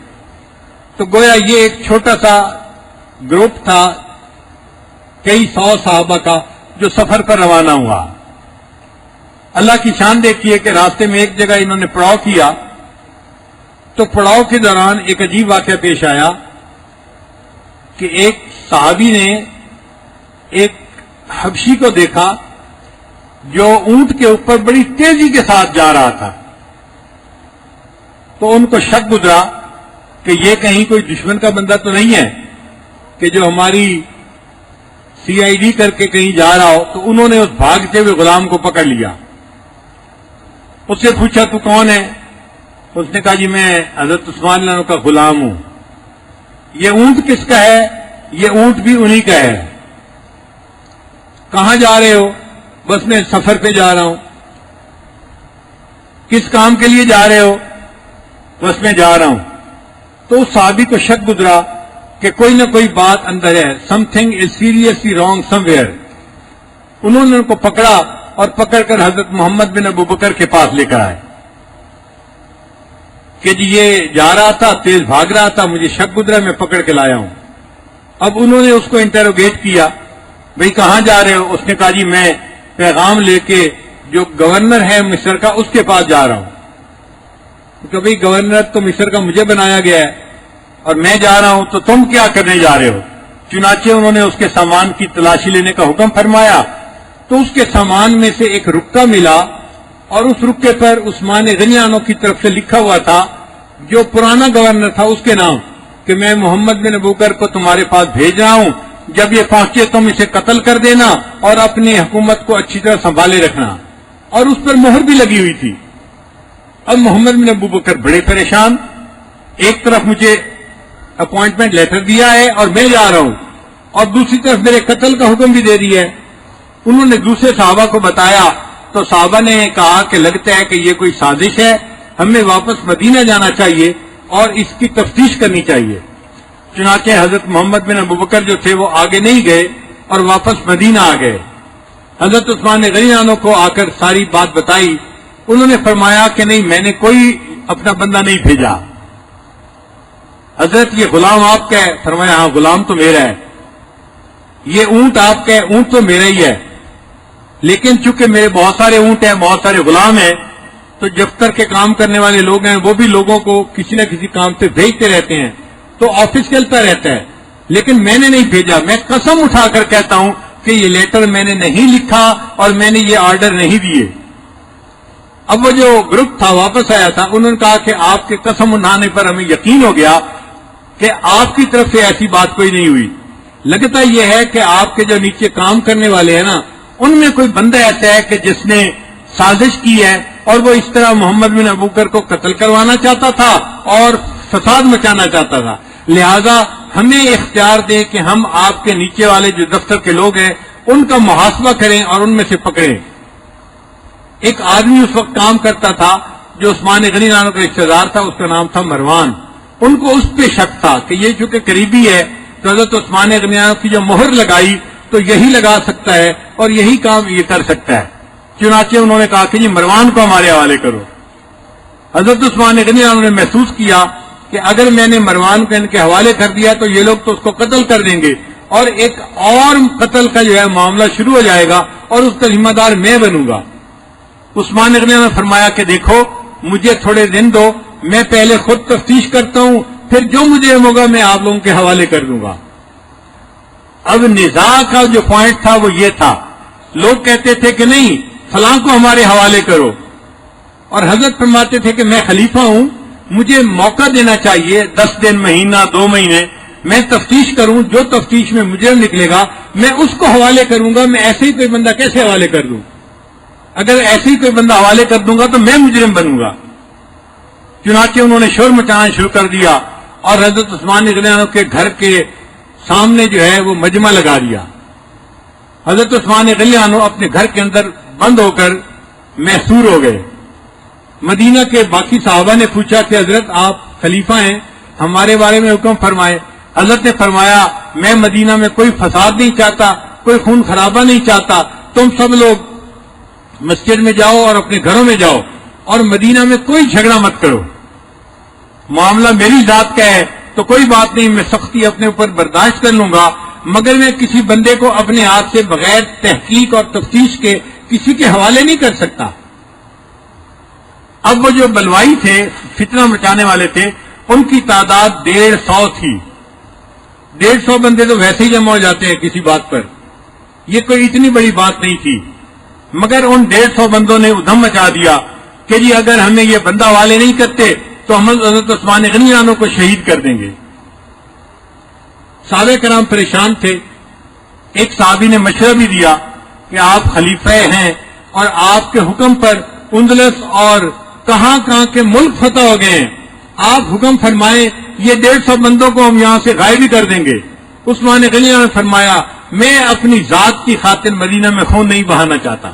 تو گویا یہ ایک چھوٹا سا گروپ تھا کئی سو صحابہ کا جو سفر پر روانہ ہوا. اللہ کی شان دیکھیے کہ راستے میں ایک جگہ انہوں نے پڑاؤ کیا تو پڑاؤ کے دوران ایک عجیب واقعہ پیش آیا کہ ایک صحابی نے ایک حبشی کو دیکھا جو اونٹ کے اوپر بڑی تیزی کے ساتھ جا رہا تھا. تو ان کو شک گزرا کہ یہ کہیں کوئی دشمن کا بندہ تو نہیں ہے کہ جو ہماری CID کر کے کہیں جا رہا ہو. تو انہوں نے اس بھاگتے ہوئے غلام کو پکڑ لیا. اس سے پوچھا تو کون ہے؟ اس نے کہا جی میں حضرت عثمان عنہ کا غلام ہوں. یہ اونٹ کس کا ہے؟ یہ اونٹ بھی انہی کا ہے. کہاں جا رہے ہو؟ بس میں سفر پہ جا رہا ہوں. کس کام کے لیے جا رہے ہو؟ بس میں جا رہا ہوں. تو اس صحابی کو شک گزرا کہ کوئی نہ کوئی بات اندر ہے. Some thing is seriously wrong some where. انہوں نے ان کو پکڑا اور پکڑ کر حضرت محمد بن ابو بکر کے پاس لے کر آئے کہ جی یہ جا رہا تھا، تیز بھاگ رہا تھا، مجھے شک گزرا، میں پکڑ کے لایا ہوں. اب انہوں نے اس کو انٹروگیٹ کیا، بھئی کہاں جا رہے ہو؟ اس نے کہا جی میں پیغام لے کے جو گورنر ہے مصر کا اس کے پاس جا رہا ہوں. کہ بھئی گورنر تو مصر کا مجھے بنایا گیا ہے اور میں جا رہا ہوں، تو تم کیا کرنے جا رہے ہو؟ چنانچہ انہوں نے اس کے سامان کی تلاشی لینے کا حکم فرمایا. تو اس کے سامان میں سے ایک رکا ملا اور اس رکے پر عثمان غنی عنہ کی طرف سے لکھا ہوا تھا جو پرانا گورنر تھا اس کے نام کہ میں محمد بن ابو بکر کو تمہارے پاس بھیج رہا ہوں، جب یہ پہنچے تم اسے قتل کر دینا اور اپنی حکومت کو اچھی طرح سنبھالے رکھنا. اور اس پر مہر بھی لگی ہوئی تھی. اب محمد بن ابو بکر بڑے پریشان، ایک طرف مجھے اپوائنٹمنٹ لیٹر دیا ہے اور میں جا رہا ہوں، اور دوسری طرف میرے قتل کا حکم بھی دے دیا ہے. انہوں نے دوسرے صحابہ کو بتایا تو صحابہ نے کہا کہ لگتا ہے کہ یہ کوئی سازش ہے، ہمیں واپس مدینہ جانا چاہیے اور اس کی تفتیش کرنی چاہیے. چنانچہ حضرت محمد بن ابو بکر جو تھے وہ آگے نہیں گئے اور واپس مدینہ آ گئے. حضرت عثمان غنی عنہ کو آ کر ساری بات بتائی. انہوں نے فرمایا کہ نہیں، میں نے کوئی اپنا بندہ نہیں بھیجا. حضرت یہ غلام آپ کا ہے؟ فرمایا ہاں غلام تو میرا ہے. یہ اونٹ آپ کا ہے؟ اونٹ تو میرا ہی ہے، لیکن چونکہ میرے بہت سارے اونٹ ہیں، بہت سارے غلام ہیں، تو دفتر کے کام کرنے والے لوگ ہیں وہ بھی لوگوں کو کسی نہ کسی کام پہ بھیجتے رہتے ہیں، تو آفس چلتا رہتا ہے. لیکن میں نے نہیں بھیجا. میں قسم اٹھا کر کہتا ہوں کہ یہ لیٹر میں نے نہیں لکھا اور میں نے یہ آرڈر نہیں دیے. اب وہ جو گروپ تھا واپس آیا تھا، انہوں نے کہا کہ آپ کے قسم اٹھانے پر ہمیں یقین ہو گیا کہ آپ کی طرف سے ایسی بات کوئی نہیں ہوئی. لگتا یہ ہے کہ آپ کے جو نیچے کام کرنے والے ہیں نا، ان میں کوئی بندہ ایسا ہے کہ جس نے سازش کی ہے اور وہ اس طرح محمد بن ابوبکر کو قتل کروانا چاہتا تھا اور فساد مچانا چاہتا تھا. لہذا ہمیں اختیار دیں کہ ہم آپ کے نیچے والے جو دفتر کے لوگ ہیں ان کا محاسبہ کریں اور ان میں سے پکڑیں. ایک آدمی اس وقت کام کرتا تھا جو عثمان غنی نانو کا رشتہ دار تھا، اس کا نام تھا مروان. ان کو اس پہ شک تھا کہ یہ چونکہ قریبی ہے تو حضرت عثمان غنی نانو کی جو مہر لگائی تو یہی لگا سکتا ہے اور یہی کام یہ کر سکتا ہے. چنانچہ انہوں نے کہا کہ جی مروان کو ہمارے حوالے کرو. حضرت عثمان غنی نانو نے محسوس کیا کہ اگر میں نے مروان کو ان کے حوالے کر دیا تو یہ لوگ تو اس کو قتل کر دیں گے اور ایک اور قتل کا جو ہے معاملہ شروع ہو جائے گا اور اس کا ذمہ دار میں بنوں گا. عثمان غنی نے فرمایا کہ دیکھو مجھے تھوڑے دن دو، میں پہلے خود تفتیش کرتا ہوں، پھر جو مجھے ہوگا میں آپ لوگوں کے حوالے کر دوں گا. اب نزاع کا جو پوائنٹ تھا وہ یہ تھا، لوگ کہتے تھے کہ نہیں فلاں کو ہمارے حوالے کرو، اور حضرت فرماتے تھے کہ میں خلیفہ ہوں، مجھے موقع دینا چاہیے 10 دن، مہینہ، 2 مہینے، میں تفتیش کروں، جو تفتیش میں مجرم نکلے گا میں اس کو حوالے کروں گا. میں ایسے ہی کوئی بندہ کیسے حوالے کر دوں؟ اگر ایسے ہی کوئی بندہ حوالے کر دوں گا تو میں مجرم بنوں گا. چنانچہ انہوں نے شور مچانا شروع کر دیا اور حضرت عثمان غنی نانو کے گھر کے سامنے جو ہے وہ مجمع لگا دیا. حضرت عثمان غنی نانو اپنے گھر کے اندر بند ہو کر محصور ہو گئے. مدینہ کے باقی صحابہ نے پوچھا کہ حضرت آپ خلیفہ ہیں، ہمارے بارے میں حکم فرمائے. حضرت نے فرمایا میں مدینہ میں کوئی فساد نہیں چاہتا، کوئی خون خرابہ نہیں چاہتا، تم سب لوگ مسجد میں جاؤ اور اپنے گھروں میں جاؤ اور مدینہ میں کوئی جھگڑا مت کرو. معاملہ میری ذات کا ہے تو کوئی بات نہیں، میں سختی اپنے اوپر برداشت کر لوں گا، مگر میں کسی بندے کو اپنے ہاتھ سے بغیر تحقیق اور تفتیش کے کسی کے حوالے نہیں کر سکتا. اب وہ جو بلوائی تھے، فتنہ مچانے والے تھے، ان کی تعداد 150 تھی. 150 بندے تو ویسے ہی جمع ہو جاتے ہیں کسی بات پر، یہ کوئی اتنی بڑی بات نہیں تھی. مگر ان 150 بندوں نے ادھم مچا دیا کہ جی اگر ہمیں یہ بندہ حوالے نہیں کرتے تو ہم حضرت عثمان غنی نانو کو شہید کر دیں گے. صحابہ کرام پریشان تھے. ایک صحابی نے مشورہ بھی دیا کہ آپ خلیفہ ہیں اور آپ کے حکم پر اندلس اور کہاں کہاں کے ملک فتح ہو گئے ہیں، آپ حکم فرمائیں یہ 150 بندوں کو ہم یہاں سے غائب ہی کر دیں گے. عثمان غنی نانو نے فرمایا میں اپنی ذات کی خاطر مدینہ میں خون نہیں بہانا چاہتا.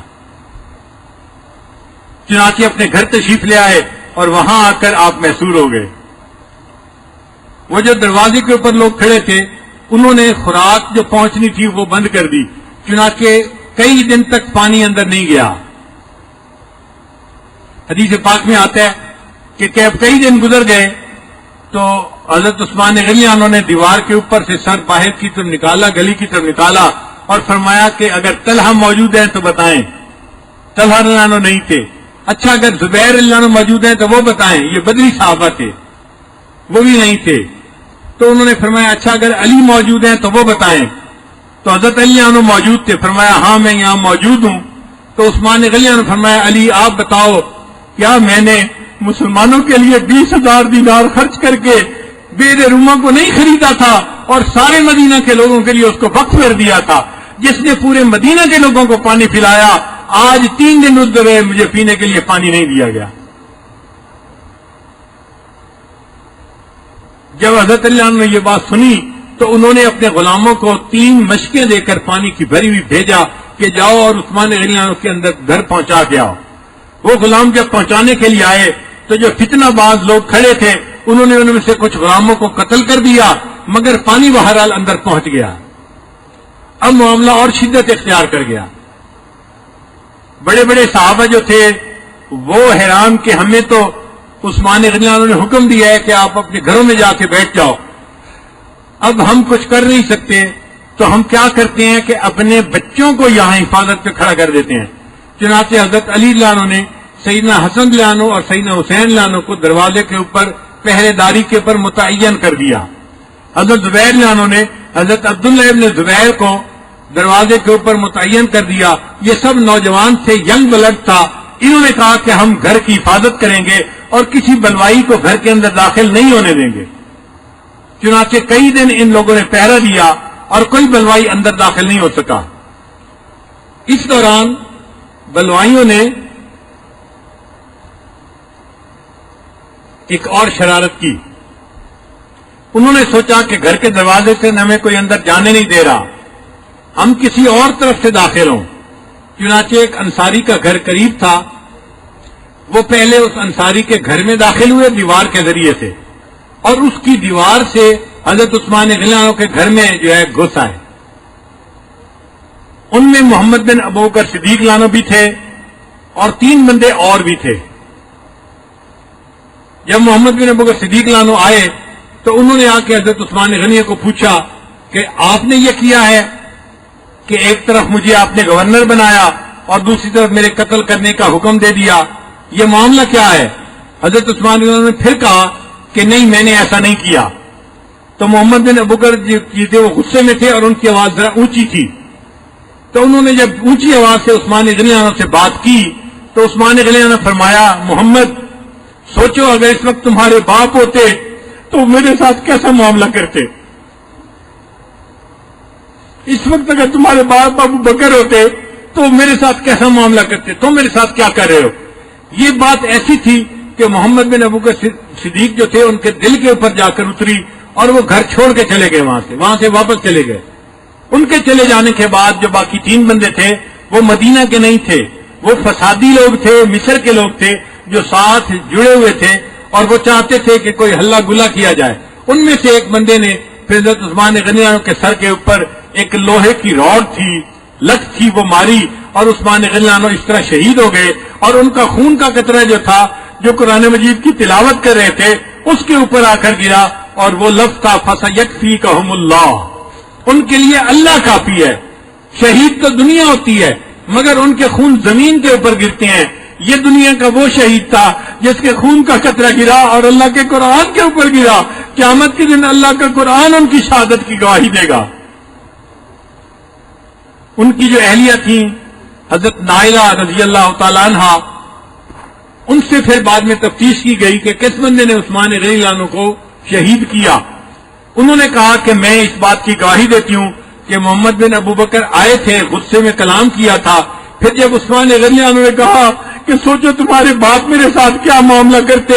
چنانچہ اپنے گھر تشریف لے آئے اور وہاں آ کر آپ محصور ہو گئے. وہ جو دروازے کے اوپر لوگ کھڑے تھے انہوں نے خوراک جو پہنچنی تھی وہ بند کر دی، چنانچہ کئی دن تک پانی اندر نہیں گیا. حدیث پاک میں آتا ہے کہ اب کئی دن گزر گئے تو حضرت عثمان غنی نانو نے دیوار کے اوپر سے سر باہر کی طرف نکالا، گلی کی طرف نکالا اور فرمایا کہ اگر طلحہ موجود ہیں تو بتائیں. طلحہ نانو نہیں تھے. اچھا اگر زبیر نانو موجود ہیں تو وہ بتائیں، یہ بدری صحابہ تھے، وہ بھی نہیں تھے. تو انہوں نے فرمایا اچھا اگر علی موجود ہیں تو وہ بتائیں. تو حضرت علی نانو موجود تھے. فرمایا ہاں میں یہاں موجود ہوں. تو عثمان غنی نانو فرمایا علی آپ بتاؤ کیا میں نے مسلمانوں کے لیے 20,000 دینار خرچ کر کے بیر روما کو نہیں خریدا تھا اور سارے مدینہ کے لوگوں کے لیے اس کو وقف کر دیا تھا، جس نے پورے مدینہ کے لوگوں کو پانی پلایا. آج 3 دن گزر گئے مجھے پینے کے لیے پانی نہیں دیا گیا. جب حضرت علی عنہ نے یہ بات سنی تو انہوں نے اپنے غلاموں کو 3 مشکیں دے کر پانی کی بھری ہوئی بھیجا کہ جاؤ اور عثمان غنی عنہ کے اندر گھر پہنچا کے آؤ. وہ غلام جب پہنچانے کے لیے آئے تو جو فتنہ باز لوگ کھڑے تھے انہوں نے ان میں سے کچھ غلاموں کو قتل کر دیا، مگر پانی بہرحال اندر پہنچ گیا. اب معاملہ اور شدت اختیار کر گیا. بڑے بڑے صحابہ جو تھے وہ حیران کہ ہمیں تو عثمان غنی عنہ نے حکم دیا ہے کہ آپ اپنے گھروں میں جا کے بیٹھ جاؤ، اب ہم کچھ کر نہیں سکتے. تو ہم کیا کرتے ہیں کہ اپنے بچوں کو یہاں حفاظت پہ کھڑا کر دیتے ہیں. چنانچہ حضرت علی عنہ نے سیدنا حسن عنہ اور سیدنا حسین عنہ کو دروازے کے اوپر پہرے داری کے اوپر متعین کر دیا. حضرت زبیر عنہ نے حضرت عبداللہ ابن زبیر کو دروازے کے اوپر متعین کر دیا. یہ سب نوجوان تھے، ینگ بلڈ تھا، انہوں نے کہا کہ ہم گھر کی حفاظت کریں گے اور کسی بلوائی کو گھر کے اندر داخل نہیں ہونے دیں گے۔ چنانچہ کئی دن ان لوگوں نے پہرا دیا اور کوئی بلوائی اندر داخل نہیں ہو سکا۔ اس دوران بلوائیوں نے ایک اور شرارت کی۔ انہوں نے سوچا کہ گھر کے دروازے سے ہمیں کوئی اندر جانے نہیں دے رہا، ہم کسی اور طرف سے داخل ہوں۔ چنانچہ ایک انصاری کا گھر قریب تھا، وہ پہلے اس انصاری کے گھر میں داخل ہوئے دیوار کے ذریعے سے، اور اس کی دیوار سے حضرت عثمان غنی عنہ کے گھر میں جو ہے گھس آئے۔ ان میں محمد بن ابوبکر صدیق عنہ بھی تھے اور 3 بندے اور بھی تھے۔ جب محمد بن ابوبکر صدیق عنہ آئے تو انہوں نے آ کے حضرت عثمان غنی کو پوچھا کہ آپ نے یہ کیا ہے کہ ایک طرف مجھے آپ نے گورنر بنایا اور دوسری طرف میرے قتل کرنے کا حکم دے دیا، یہ معاملہ کیا ہے؟ حضرت عثمان غنی نے پھر کہا کہ نہیں، میں نے ایسا نہیں کیا۔ تو محمد بن ابوبکر جو تھے وہ غصے میں تھے اور ان کی آواز ذرا اونچی تھی، تو انہوں نے جب اونچی آواز سے عثمان غنی عنہ سے بات کی تو عثمان غنی عنہ نے فرمایا، محمد سوچو اگر اس وقت تمہارے باپ ہوتے تو میرے ساتھ کیسا معاملہ کرتے، اس وقت اگر تمہارے باپ ابو بکر ہوتے تو میرے ساتھ کیسا معاملہ کرتے، تم میرے ساتھ کیا کر رہے ہو۔ یہ بات ایسی تھی کہ محمد بن ابوبکر صدیق جو تھے ان کے دل کے اوپر جا کر اتری اور وہ گھر چھوڑ کے چلے گئے، وہاں سے واپس چلے گئے۔ ان کے چلے جانے کے بعد جو باقی 3 بندے تھے وہ مدینہ کے نہیں تھے، وہ فسادی لوگ تھے، مصر کے لوگ تھے جو ساتھ جڑے ہوئے تھے اور وہ چاہتے تھے کہ کوئی ہلا گلا کیا جائے۔ ان میں سے ایک بندے نے پھر حضرت عثمان غنی عنہ کے سر کے اوپر ایک لوہے کی راڈ تھی، لت تھی، وہ ماری اور عثمان غنی عنہ اس طرح شہید ہو گئے، اور ان کا خون کا قطرہ جو تھا جو قرآن مجید کی تلاوت کر رہے تھے اس کے اوپر آ کر گرا، اور وہ لفظ تھا فَسَيَكْفِيكَهُمُ اللَّهُ، ان کے لیے اللہ کافی ہے۔ شہید تو دنیا ہوتی ہے مگر ان کے خون زمین کے اوپر گرتے ہیں، یہ دنیا کا وہ شہید تھا جس کے خون کا قطرہ گرا اور اللہ کے قرآن کے اوپر گرا۔ قیامت کے دن اللہ کا قرآن ان کی شہادت کی گواہی دے گا۔ ان کی جو اہلیہ تھیں حضرت نائلہ رضی اللہ تعالیٰ عنہ، ان سے پھر بعد میں تفتیش کی گئی کہ کس بندے نے عثمان غنی عنہ کو شہید کیا۔ انہوں نے کہا کہ میں اس بات کی گواہی دیتی ہوں کہ محمد بن ابوبکر آئے تھے، غصے میں کلام کیا تھا، پھر جب عثمان غنی عنہ نے کہا کہ سوچو تمہارے باپ میرے ساتھ کیا معاملہ کرتے،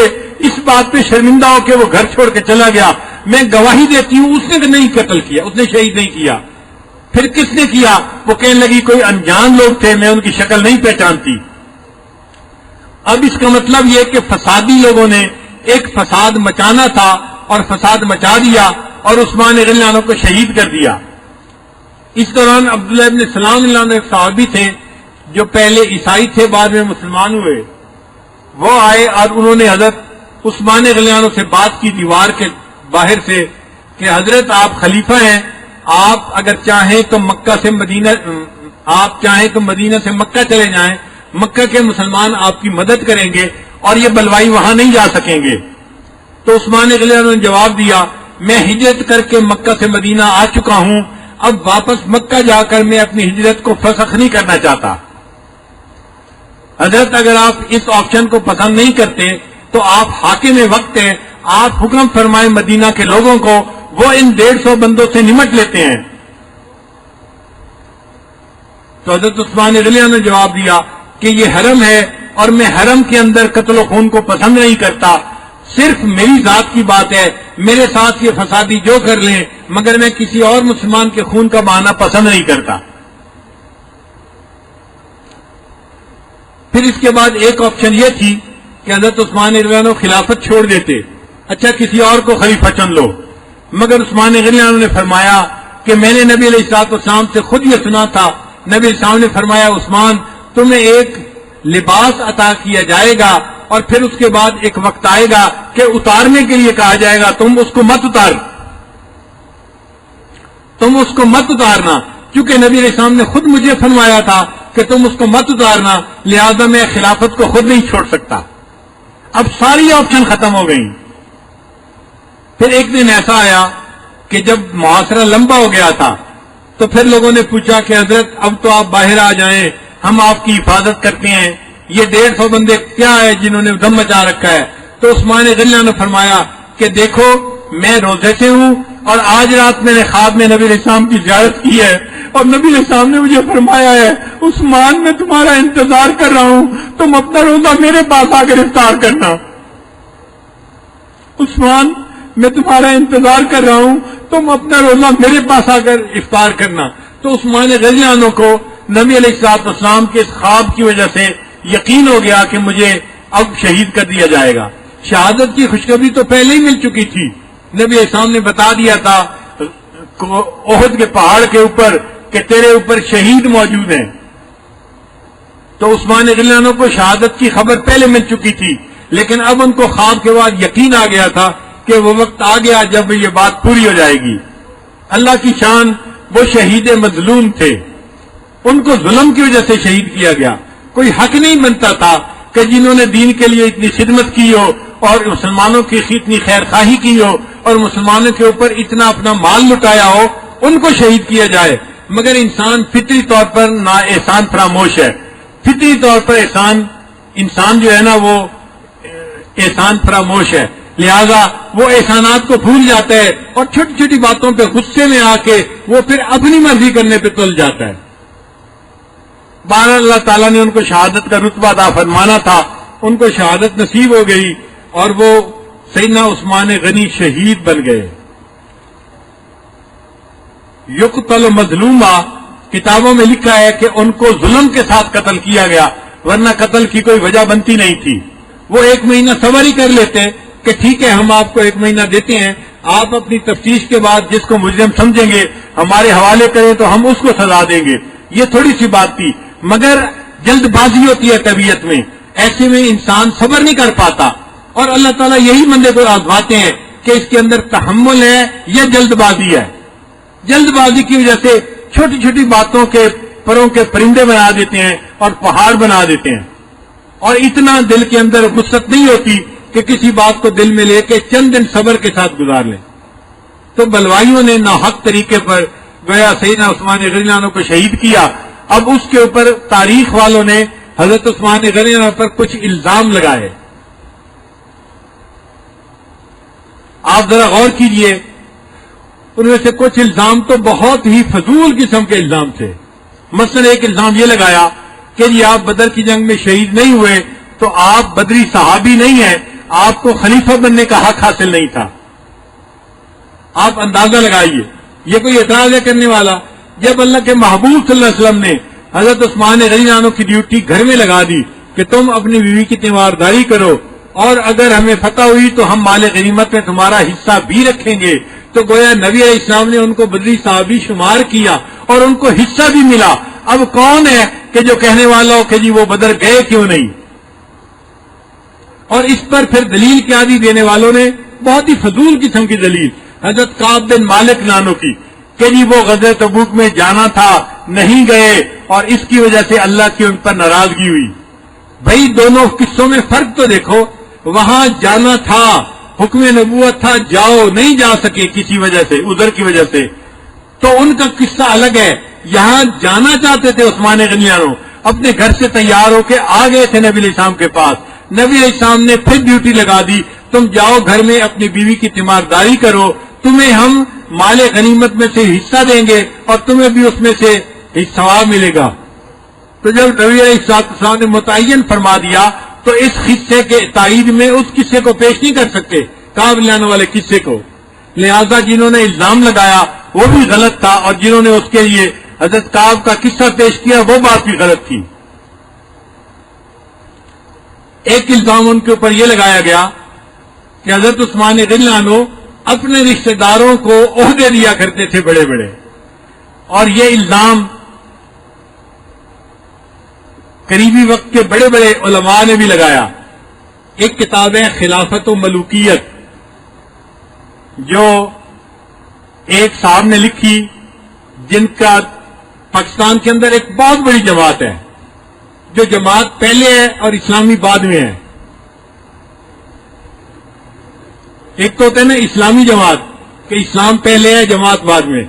اس بات پہ شرمندہ ہو کے وہ گھر چھوڑ کے چلا گیا، میں گواہی دیتی ہوں اس نے نہیں قتل کیا، اس نے شہید نہیں کیا۔ پھر کس نے کیا؟ وہ کہنے لگی کوئی انجان لوگ تھے، میں ان کی شکل نہیں پہچانتی۔ اب اس کا مطلب یہ کہ فسادی لوگوں نے ایک فساد مچانا تھا اور فساد مچا دیا اور عثمان غنی عنہ کو شہید کر دیا۔ اس دوران عبداللہ ابن سلام عنہ ایک صحابی تھے جو پہلے عیسائی تھے بعد میں مسلمان ہوئے، وہ آئے اور انہوں نے حضرت عثمان غنی عنہ سے بات کی دیوار کے باہر سے کہ حضرت آپ خلیفہ ہیں، آپ اگر چاہیں تو مدینہ سے مکہ چلے جائیں، مکہ کے مسلمان آپ کی مدد کریں گے اور یہ بلوائی وہاں نہیں جا سکیں گے۔ تو عثمان غنی عنہ نے جواب دیا، میں ہجرت کر کے مکہ سے مدینہ آ چکا ہوں، اب واپس مکہ جا کر میں اپنی ہجرت کو فسخ نہیں کرنا چاہتا۔ حضرت اگر آپ اس آپشن کو پسند نہیں کرتے تو آپ حاکم وقت ہیں، آپ حکم فرمائیں مدینہ کے لوگوں کو، وہ ان 150 بندوں سے نمٹ لیتے ہیں۔ تو حضرت عثمان غنی عنہ نے جواب دیا کہ یہ حرم ہے اور میں حرم کے اندر قتل و خون کو پسند نہیں کرتا، صرف میری ذات کی بات ہے، میرے ساتھ یہ فسادی جو کر لیں مگر میں کسی اور مسلمان کے خون کا بہانا پسند نہیں کرتا۔ پھر اس کے بعد ایک آپشن یہ تھی کہ حضرت عثمان غنی عنہ خلافت چھوڑ دیتے، اچھا کسی اور کو خلیفہ چن لو، مگر عثمان غنی عنہ نے فرمایا کہ میں نے نبی علیہ الصلوۃ والسلام سے خود یہ سنا تھا، نبی علیہ السلام نے فرمایا عثمان تمہیں ایک لباس عطا کیا جائے گا اور پھر اس کے بعد ایک وقت آئے گا کہ اتارنے کے لیے کہا جائے گا، تم اس کو مت اتارنا، کیونکہ نبی علیہ السلام نے خود مجھے فرمایا تھا کہ تم اس کو مت اتارنا، لہذا میں خلافت کو خود نہیں چھوڑ سکتا۔ اب ساری آپشن ختم ہو گئی۔ پھر ایک دن ایسا آیا کہ جب محاصرہ لمبا ہو گیا تھا تو پھر لوگوں نے پوچھا کہ حضرت اب تو آپ باہر آ جائیں، ہم آپ کی حفاظت کرتے ہیں، یہ 150 بندے کیا ہے جنہوں نے دم مچا رکھا ہے؟ تو عثمان غنی نے فرمایا کہ دیکھو میں روزے سے ہوں اور آج رات میں نے خواب میں نبی علیہ السلام کی زیارت کی ہے اور نبی علیہ السلام نے مجھے فرمایا ہے عثمان میں تمہارا انتظار کر رہا ہوں، تم اپنا روزہ میرے پاس آ کر افطار کرنا۔ عثمان میں تمہارا انتظار کر رہا ہوں، تم اپنا روزہ میرے پاس آ کر افطار کرنا۔ تو عثمان رضی اللہ عنہ کو نبی علیہ السلام کے اس خواب کی وجہ سے یقین ہو گیا کہ مجھے اب شہید کر دیا جائے گا۔ شہادت کی خوشخبری تو پہلے ہی مل چکی تھی، نبی علیہ السلام نے بتا دیا تھا احد کے پہاڑ کے اوپر کہ تیرے اوپر شہید موجود ہیں۔ تو عثمان رضی اللہ عنہ کو شہادت کی خبر پہلے مل چکی تھی، لیکن اب ان کو خواب کے بعد یقین آ گیا تھا کہ وہ وقت آ گیا جب یہ بات پوری ہو جائے گی۔ اللہ کی شان، وہ شہید مظلوم تھے، ان کو ظلم کی وجہ سے شہید کیا گیا۔ کوئی حق نہیں بنتا تھا کہ جنہوں نے دین کے لیے اتنی خدمت کی ہو اور مسلمانوں کی اتنی خیر خواہی کی ہو اور مسلمانوں کے اوپر اتنا اپنا مال لٹایا ہو، ان کو شہید کیا جائے۔ مگر انسان فطری طور پر نا احسان فراموش ہے، فطری طور پر انسان جو ہے نا وہ احسان فراموش ہے، لہذا وہ احسانات کو بھول جاتا ہے اور چھوٹی چھوٹی باتوں پہ غصے میں آ کے وہ پھر اپنی مرضی کرنے پہ تل جاتا ہے۔ بہرحال اللہ تعالیٰ نے ان کو شہادت کا رتبہ عطا فرمانا تھا، ان کو شہادت نصیب ہو گئی اور وہ سیدنا عثمان غنی شہید بن گئے۔ یقتل مظلوما، کتابوں میں لکھا ہے کہ ان کو ظلم کے ساتھ قتل کیا گیا، ورنہ قتل کی کوئی وجہ بنتی نہیں تھی۔ وہ 1 مہینہ صبر ہی کر لیتے کہ ٹھیک ہے ہم آپ کو 1 مہینہ دیتے ہیں، آپ اپنی تفتیش کے بعد جس کو مجرم سمجھیں گے ہمارے حوالے کریں تو ہم اس کو سزا دیں گے۔ یہ تھوڑی سی بات تھی، مگر جلد بازی ہوتی ہے طبیعت میں، ایسے میں انسان صبر نہیں کر پاتا، اور اللہ تعالیٰ یہی بندے کو آزماتے ہیں کہ اس کے اندر تحمل ہے یا جلد بازی ہے۔ جلد بازی کی وجہ سے چھوٹی چھوٹی باتوں کے پروں کے پرندے بنا دیتے ہیں اور پہاڑ بنا دیتے ہیں، اور اتنا دل کے اندر وسعت نہیں ہوتی کہ کسی بات کو دل میں لے کے چند دن صبر کے ساتھ گزار لیں۔ تو بلوائیوں نے ناحق طریقے پر گویا سیدنا عثمان غنی اللہ عنہ کو شہید کیا۔ اب اس کے اوپر تاریخ والوں نے حضرت عثمان غنی اللہ عنہ پر کچھ الزام لگائے۔ آپ ذرا غور کیجئے، ان میں سے کچھ الزام تو بہت ہی فضول قسم کے الزام تھے۔ مثلا ایک الزام یہ لگایا کہ جی آپ بدر کی جنگ میں شہید نہیں ہوئے تو آپ بدری صحابی نہیں ہیں، آپ کو خلیفہ بننے کا حق حاصل نہیں تھا۔ آپ اندازہ لگائیے، یہ کوئی اعتراض ہے کرنے والا؟ جب اللہ کے محبوب صلی اللہ علیہ وسلم نے حضرت عثمان غنی عنہ کی ڈیوٹی گھر میں لگا دی کہ تم اپنی بیوی کی تیمارداری کرو اور اگر ہمیں فتح ہوئی تو ہم مال غنیمت میں تمہارا حصہ بھی رکھیں گے، تو گویا نبی علیہ السلام نے ان کو بدری صحابی شمار کیا اور ان کو حصہ بھی ملا۔ اب کون ہے کہ جو کہنے والا ہو کہ جی وہ بدر گئے کیوں نہیں؟ اور اس پر پھر دلیل کیا دی دینے والوں نے؟ بہت ہی فضول قسم کی دلیل حضرت کعب بن مالک نانو کی کہ جی وہ غزوہ تبوک میں جانا تھا، نہیں گئے اور اس کی وجہ سے اللہ کی ان پر ناراضگی ہوئی۔ بھائی دونوں قصوں میں فرق تو دیکھو، وہاں جانا تھا، حکم نبوت تھا، جاؤ، نہیں جا سکے کسی وجہ سے، عذر کی وجہ سے، تو ان کا قصہ الگ ہے۔ یہاں جانا چاہتے تھے عثمان غنی عنہ، اپنے گھر سے تیار ہو کے آ گئے تھے نبی علیہ السلام کے پاس، نبی علیہ السلام نے پھر ڈیوٹی لگا دی، تم جاؤ گھر میں اپنی بیوی کی تیمارداری کرو، تمہیں ہم مال غنیمت میں سے حصہ دیں گے اور تمہیں بھی اس میں سے ثواب ملے گا۔ تو جب نبی علیہ السلام نے متعین فرما دیا تو اس قصے کے تائید میں اس قصے کو پیش نہیں کر سکتے، کعب لانے والے قصے کو، لہذا جنہوں نے الزام لگایا وہ بھی غلط تھا اور جنہوں نے اس کے لیے حضرت کعب کا قصہ پیش کیا وہ بات بھی غلط تھی۔ ایک الزام ان کے اوپر یہ لگایا گیا کہ حضرت عثمان غنی عنہ اپنے رشتہ داروں کو عہدے دیا کرتے تھے بڑے بڑے، اور یہ الزام قریبی وقت کے بڑے بڑے علماء نے بھی لگایا۔ ایک کتاب ہے خلافت و ملوکیت، جو ایک صاحب نے لکھی، جن کا پاکستان کے اندر ایک بہت بڑی جماعت ہے، جو جماعت پہلے ہے اور اسلامی بعد میں ہے۔ ایک تو ہوتا ہے نا اسلامی جماعت کہ اسلام پہلے ہے جماعت بعد میں،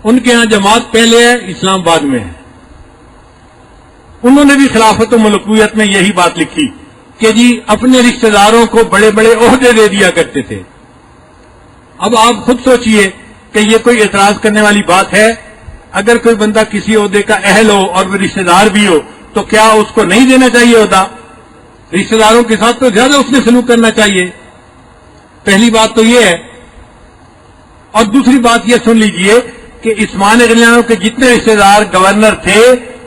ان کے ہاں جماعت پہلے ہے اسلام بعد میں ہے۔ انہوں نے بھی خلافت و ملکیت میں یہی بات لکھی کہ جی اپنے رشتہ داروں کو بڑے بڑے عہدے دے دیا کرتے تھے۔ اب آپ خود سوچئے کہ یہ کوئی اعتراض کرنے والی بات ہے؟ اگر کوئی بندہ کسی عہدے کا اہل ہو اور وہ رشتہ دار بھی ہو تو کیا اس کو نہیں دینا چاہیے عہدہ؟ رشتہ داروں کے ساتھ تو زیادہ اس نے سلوک کرنا چاہیے۔ پہلی بات تو یہ ہے، اور دوسری بات یہ سن لیجئے کہ عثمان غنی کے جتنے رشتہ دار گورنر تھے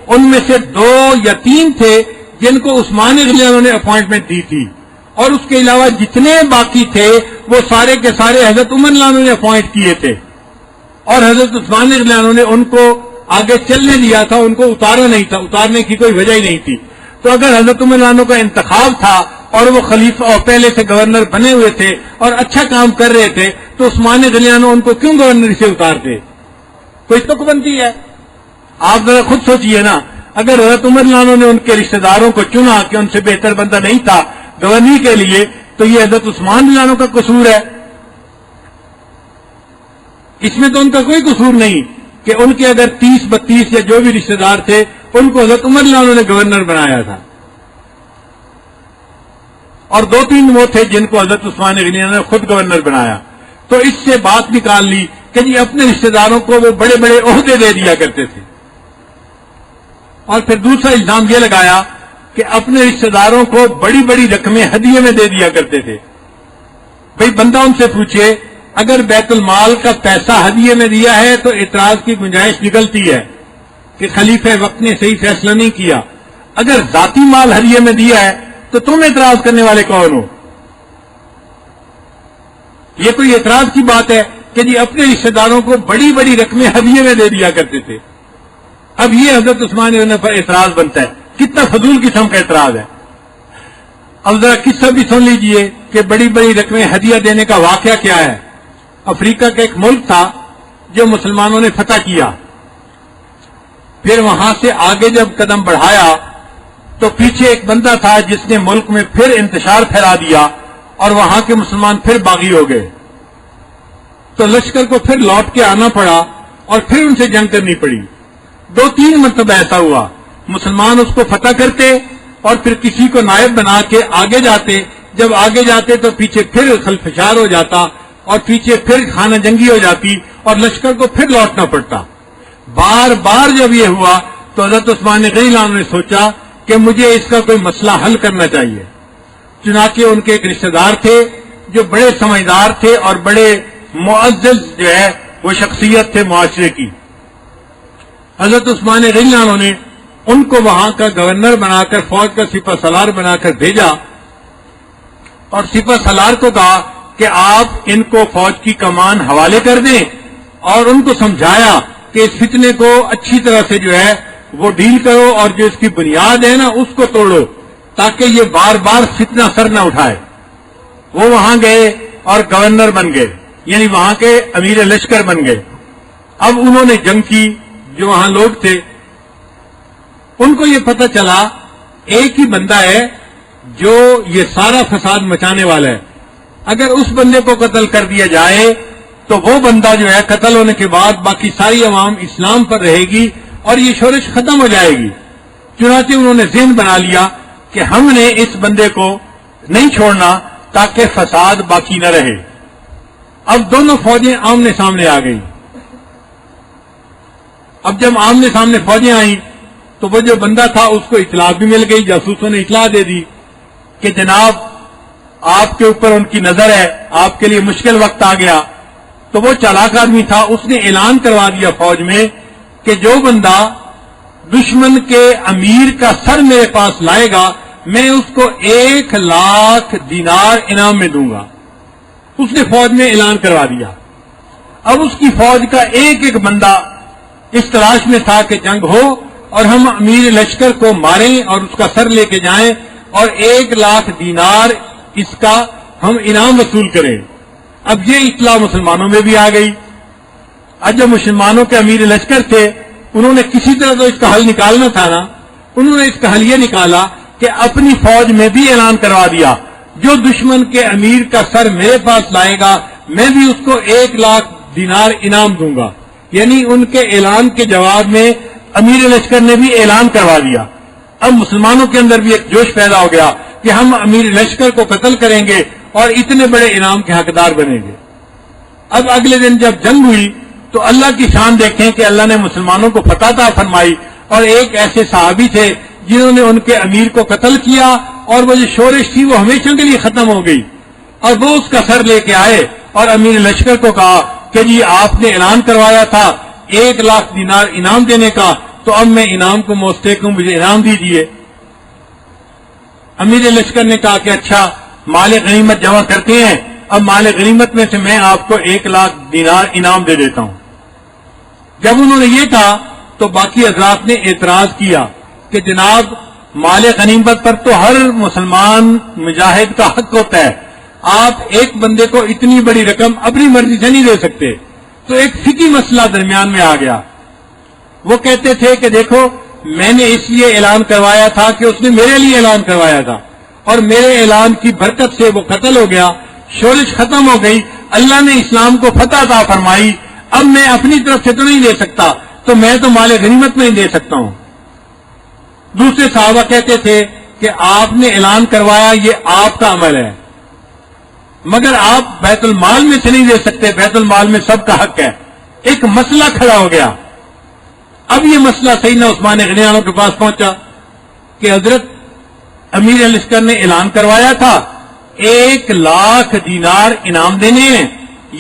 ان میں سے 2 یا 3 تھے جن کو عثمان غنی نے اپوائنٹمنٹ دی تھی، اور اس کے علاوہ جتنے باقی تھے وہ سارے کے سارے حضرت عمر غنی نے اپوائنٹ کیے تھے، اور حضرت عثمان غنی نے ان کو آگے چلنے دیا تھا، ان کو اتارا نہیں تھا، اتارنے کی کوئی وجہ ہی نہیں تھی۔ تو اگر حضرت عمر غنی کا انتخاب تھا اور وہ خلیفہ اور پہلے سے گورنر بنے ہوئے تھے اور اچھا کام کر رہے تھے تو عثمان غنی ان کو کیوں گورنر سے اتارتے؟ کوئی تک بنتی ہے؟ آپ ذرا خود سوچئے نا، اگر حضرت عمر غنی نے ان کے رشتہ داروں کو چنا کہ ان سے بہتر بندہ نہیں تھا گورنری کے لیے تو یہ حضرت عثمان غنی کا قصور ہے؟ اس میں تو ان کا کوئی قصور نہیں کہ ان کے اگر 30-32 یا جو بھی رشتہ دار تھے ان کو حضرت عمر غنی نے گورنر بنایا تھا، اور 2-3 وہ تھے جن کو حضرت عثمان غنی نے خود گورنر بنایا۔ تو اس سے بات نکال لی کہ جی اپنے رشتہ داروں کو وہ بڑے بڑے عہدے دے دیا کرتے تھے، اور پھر دوسرا الزام یہ لگایا کہ اپنے رشتہ داروں کو بڑی بڑی رقمیں ہدیے میں دے دیا کرتے تھے۔ بھئی بندہ ان سے پوچھے اگر بیت المال کا پیسہ ہدیے میں دیا ہے تو اعتراض کی گنجائش نکلتی ہے کہ خلیفہ وقت نے صحیح فیصلہ نہیں کیا، اگر ذاتی مال ہدیے میں دیا ہے تو تم اعتراض کرنے والے کون ہو؟ یہ کوئی اعتراض کی بات ہے کہ جی اپنے رشتہ داروں کو بڑی بڑی رقمیں ہدیے میں دے دیا کرتے تھے؟ اب یہ حضرت عثمان غنی پر اعتراض بنتا ہے، کتنا فضول قسم کا اعتراض ہے۔ اب ذرا قصہ بھی سن لیجئے کہ بڑی بڑی رقمیں ہدیہ دینے کا واقعہ کیا ہے۔ افریقہ کا ایک ملک تھا جو مسلمانوں نے فتح کیا، پھر وہاں سے آگے جب قدم بڑھایا تو پیچھے ایک بندہ تھا جس نے ملک میں پھر انتشار پھیلا دیا اور وہاں کے مسلمان پھر باغی ہو گئے، تو لشکر کو پھر لوٹ کے آنا پڑا اور پھر ان سے جنگ کرنی پڑی۔ 2-3 مرتبہ ایسا ہوا، مسلمان اس کو فتح کرتے اور پھر کسی کو نائب بنا کے آگے جاتے، جب آگے جاتے تو پیچھے پھر خلفشار ہو جاتا اور پیچھے پھر خانہ جنگی ہو جاتی اور لشکر کو پھر لوٹنا پڑتا۔ بار بار جب یہ ہوا تو حضرت عثمان غنی نے سوچا کہ مجھے اس کا کوئی مسئلہ حل کرنا چاہیے۔ چنانچہ ان کے ایک رشتہ دار تھے جو بڑے سمجھدار تھے اور بڑے معزز جو ہے وہ شخصیت تھے معاشرے کی، حضرت عثمان غنی نے ان کو وہاں کا گورنر بنا کر فوج کا سپہ سالار بنا کر بھیجا اور سپہ سالار کو کہا کہ آپ ان کو فوج کی کمان حوالے کر دیں، اور ان کو سمجھایا کہ اس فتنے کو اچھی طرح سے جو ہے وہ ڈیل کرو اور جو اس کی بنیاد ہے نا اس کو توڑو تاکہ یہ بار بار فتنہ سر نہ اٹھائے۔ وہ وہاں گئے اور گورنر بن گئے، یعنی وہاں کے امیر لشکر بن گئے۔ اب انہوں نے جنگ کی، جو وہاں لوگ تھے ان کو یہ پتہ چلا ایک ہی بندہ ہے جو یہ سارا فساد مچانے والا ہے، اگر اس بندے کو قتل کر دیا جائے تو وہ بندہ جو ہے قتل ہونے کے بعد باقی ساری عوام اسلام پر رہے گی اور یہ شورش ختم ہو جائے گی۔ چنانچہ انہوں نے ذہن بنا لیا کہ ہم نے اس بندے کو نہیں چھوڑنا تاکہ فساد باقی نہ رہے۔ اب دونوں فوجیں آمنے سامنے آ گئی۔ اب جب آمنے سامنے فوجیں آئیں تو وہ جو بندہ تھا اس کو اطلاع بھی مل گئی، جاسوسوں نے اطلاع دے دی کہ جناب آپ کے اوپر ان کی نظر ہے، آپ کے لیے مشکل وقت آ گیا۔ تو وہ چالاک آدمی تھا، اس نے اعلان کروا دیا فوج میں کہ جو بندہ دشمن کے امیر کا سر میرے پاس لائے گا میں اس کو 1,00,000 دینار انعام میں دوں گا۔ اس نے فوج میں اعلان کروا دیا۔ اب اس کی فوج کا ایک ایک بندہ اس تلاش میں تھا کہ جنگ ہو اور ہم امیر لشکر کو ماریں اور اس کا سر لے کے جائیں اور 1,00,000 دینار اس کا ہم انعام وصول کریں۔ اب یہ اطلاع مسلمانوں میں بھی آ گئی۔ اب جو مسلمانوں کے امیر لشکر تھے انہوں نے کسی طرح تو اس کا حل نکالنا تھا نا، انہوں نے اس کا حل یہ نکالا کہ اپنی فوج میں بھی اعلان کروا دیا جو دشمن کے امیر کا سر میرے پاس لائے گا میں بھی اس کو 1,00,000 دینار انعام دوں گا۔ یعنی ان کے اعلان کے جواب میں امیر لشکر نے بھی اعلان کروا دیا اب مسلمانوں کے اندر بھی ایک جوش پیدا ہو گیا کہ ہم امیر لشکر کو قتل کریں گے اور اتنے بڑے انعام کے حقدار بنیں گے۔ اب اگلے دن جب جنگ ہوئی تو اللہ کی شان دیکھیں کہ اللہ نے مسلمانوں کو فتح عطا فرمائی، اور ایک ایسے صحابی تھے جنہوں نے ان کے امیر کو قتل کیا، اور وہ جو شورش تھی وہ ہمیشہ کے لیے ختم ہو گئی، اور وہ اس کا سر لے کے آئے اور امیر لشکر کو کہا کہ جی آپ نے اعلان کروایا تھا 1,00,000 دینار انعام دینے کا، تو اب میں انعام کو مستحق ہوں، مجھے انعام دیجیے۔ امیر لشکر نے کہا کہ اچھا مال غنیمت جمع کرتے ہیں، اب مال غنیمت میں سے میں آپ کو 1,00,000 دینار انعام دے دیتا ہوں۔ جب انہوں نے یہ کہا تو باقی حضرات نے اعتراض کیا کہ جناب مال غنیمت پر تو ہر مسلمان مجاہد کا حق ہوتا ہے، آپ ایک بندے کو اتنی بڑی رقم اپنی مرضی سے نہیں دے سکتے۔ تو ایک فقہی مسئلہ درمیان میں آ گیا۔ وہ کہتے تھے کہ دیکھو میں نے اس لیے اعلان کروایا تھا کہ اس نے میرے لیے اعلان کروایا تھا، اور میرے اعلان کی برکت سے وہ قتل ہو گیا، شورش ختم ہو گئی، اللہ نے اسلام کو فتح عطا فرمائی، اب میں اپنی طرف سے تو نہیں دے سکتا، تو میں تو مال غنیمت میں نہیں دے سکتا ہوں۔ دوسرے صحابہ کہتے تھے کہ آپ نے اعلان کروایا یہ آپ کا عمل ہے، مگر آپ بیت المال میں سے نہیں دے سکتے، بیت المال میں سب کا حق ہے۔ ایک مسئلہ کھڑا ہو گیا۔ اب یہ مسئلہ سیدنا عثمان غنی عنہ کے پاس پہنچا کہ حضرت امیر لشکر نے اعلان کروایا تھا 1,00,000 دینار انعام دینے ہیں،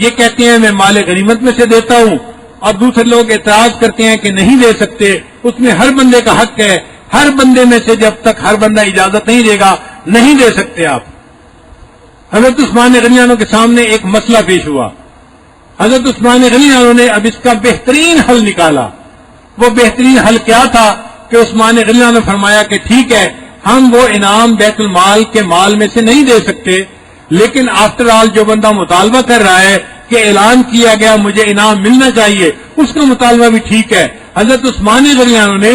یہ کہتے ہیں میں مال غنیمت میں سے دیتا ہوں، اور دوسرے لوگ اعتراض کرتے ہیں کہ نہیں دے سکتے، اس میں ہر بندے کا حق ہے، ہر بندے میں سے جب تک ہر بندہ اجازت نہیں دے گا نہیں دے سکتے آپ۔ حضرت عثمان غنی عنہ کے سامنے ایک مسئلہ پیش ہوا۔ حضرت عثمان غنی عنہ نے اب اس کا بہترین حل نکالا۔ وہ بہترین حل کیا تھا کہ عثمان غنی عنہ نے فرمایا کہ ٹھیک ہے ہم وہ انعام بیت المال کے مال میں سے نہیں دے سکتے، لیکن آفٹر آل جو بندہ مطالبہ کر رہا ہے کہ اعلان کیا گیا مجھے انعام ملنا چاہیے، اس کا مطالبہ بھی ٹھیک ہے۔ حضرت عثمان غنی عنہ نے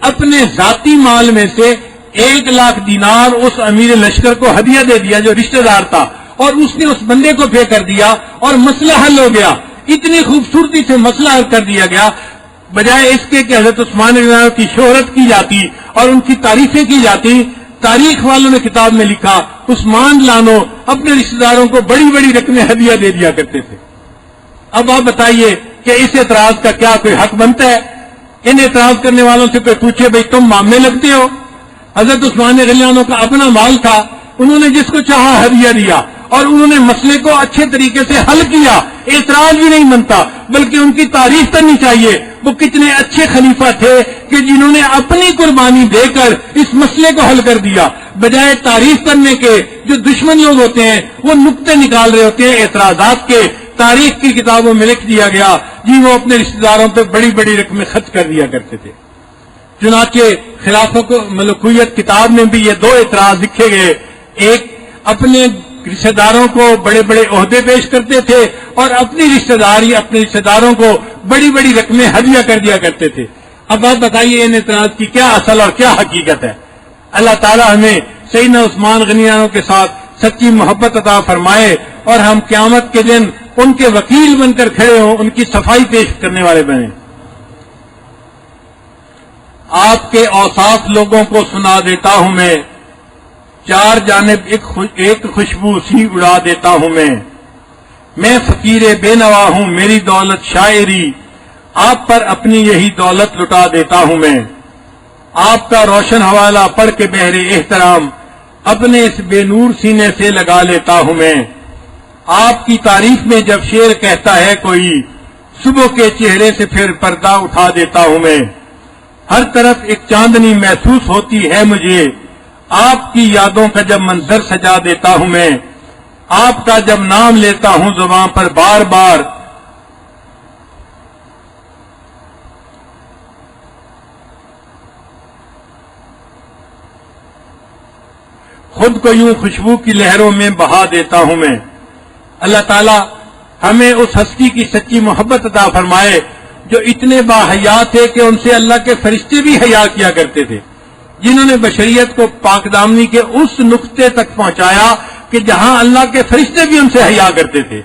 اپنے ذاتی مال میں سے 1,00,000 دینار اس امیر لشکر کو ہدیہ دے دیا جو رشتہ دار تھا، اور اس نے اس بندے کو پے کر دیا، اور مسئلہ حل ہو گیا۔ اتنی خوبصورتی سے مسئلہ حل کر دیا گیا، بجائے اس کے کہ حضرت عثمان غنی عنہ کی شہرت کی جاتی اور ان کی تعریفیں کی جاتی۔ تاریخ والوں نے کتاب میں لکھا عثمان لانو اپنے رشتہ داروں کو بڑی بڑی رقمیں ہدیہ دے دیا کرتے تھے۔ اب آپ بتائیے کہ اس اعتراض کا کیا کوئی حق بنتا ہے؟ ان اعتراض کرنے والوں سے کوئی پوچھے بھئی تم معاملے لگتے ہو؟ حضرت عثمان غنی عنہ کا اپنا مال تھا، انہوں نے جس کو چاہا ہدیہ دیا، اور انہوں نے مسئلے کو اچھے طریقے سے حل کیا، اعتراض بھی نہیں بنتا بلکہ ان کی تعریف کرنی چاہیے۔ وہ کتنے اچھے خلیفہ تھے کہ جنہوں نے اپنی قربانی دے کر اس مسئلے کو حل کر دیا، بجائے تعریف کرنے کے جو دشمن لوگ ہوتے ہیں وہ نقطے نکال رہے ہوتے ہیں اعتراضات کے۔ تاریخ کی کتابوں میں لکھ دیا گیا جی وہ اپنے رشتہ داروں پہ بڑی بڑی رقمیں خرچ کر دیا کرتے تھے۔ چنانچہ خلافت ملکویت کتاب میں بھی یہ 2 اعتراض لکھے گئے، ایک اپنے رشتہ داروں کو بڑے بڑے عہدے پیش کرتے تھے، اور اپنی اپنے رشتہ داروں کو بڑی بڑی رقمیں ہدیہ کر دیا کرتے تھے۔ اب آپ بتائیے ان اعتراض کی کیا اصل اور کیا حقیقت ہے؟ اللہ تعالیٰ ہمیں سیدنا عثمان غنی عنہ کے ساتھ سچی محبت عطا فرمائے، اور ہم قیامت کے دن ان کے وکیل بن کر کھڑے ہوں، ان کی صفائی پیش کرنے والے بنیں۔ آپ کے اوصاف لوگوں کو سنا دیتا ہوں میں، 4 جانب ایک خوشبو سی اڑا دیتا ہوں میں فقیر بے نوا ہوں، میری دولت شاعری، آپ پر اپنی یہی دولت لٹا دیتا ہوں میں۔ آپ کا روشن حوالہ پڑھ کے بہر احترام اپنے اس بے نور سینے سے لگا لیتا ہوں میں۔ آپ کی تعریف میں جب شعر کہتا ہے کوئی، صبح کے چہرے سے پھر پردہ اٹھا دیتا ہوں میں۔ ہر طرف ایک چاندنی محسوس ہوتی ہے مجھے، آپ کی یادوں کا جب منظر سجا دیتا ہوں میں۔ آپ کا جب نام لیتا ہوں زبان پر بار بار، خود کو یوں خوشبو کی لہروں میں بہا دیتا ہوں میں۔ اللہ تعالیٰ ہمیں اس ہستی کی سچی محبت عطا فرمائے جو اتنے باحیا تھے کہ ان سے اللہ کے فرشتے بھی حیا کیا کرتے تھے، جنہوں نے بشریت کو پاک دامنی کے اس نقطے تک پہنچایا کہ جہاں اللہ کے فرشتے بھی ان سے حیا کرتے تھے،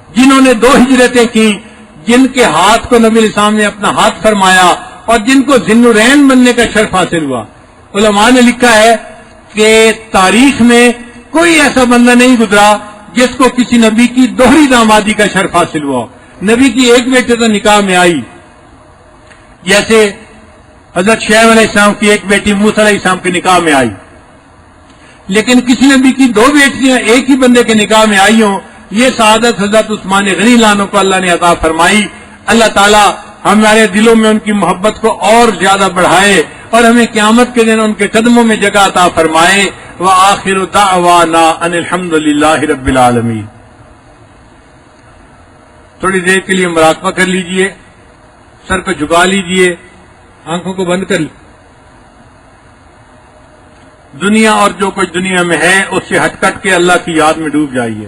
جنہوں نے 2 ہجرتیں کی، جن کے ہاتھ کو نبی علیہ السلام نے اپنا ہاتھ فرمایا، اور جن کو ذی النورین بننے کا شرف حاصل ہوا۔ علماء نے لکھا ہے کہ تاریخ میں کوئی ایسا بندہ نہیں گزرا جس کو کسی نبی کی دوہری دامادی کا شرف حاصل ہوا. نبی کی ایک بیٹے تو نکاح میں آئی، جیسے حضرت شعیب علیہ السلام کی ایک بیٹی موسیٰ علیہ السلام کے نکاح میں آئی، لیکن کسی نبی کی دو بیٹیاں ایک ہی بندے کے نکاح میں آئی ہوں، یہ سعادت حضرت عثمان غنی لانوں کو اللہ نے عطا فرمائی. اللہ تعالیٰ ہمارے دلوں میں ان کی محبت کو اور زیادہ بڑھائے اور ہمیں قیامت کے دن ان کے قدموں میں جگہ عطا فرمائے. وآخر دعوانا ان الحمد للہ رب العالمین. تھوڑی دیر کے لیے مراقبہ کر لیجئے، سر کو جھکا لیجئے، آنکھوں کو بند کر لیجئے. دنیا اور جو کچھ دنیا میں ہے اس سے ہٹ کٹ کے اللہ کی یاد میں ڈوب جائیے.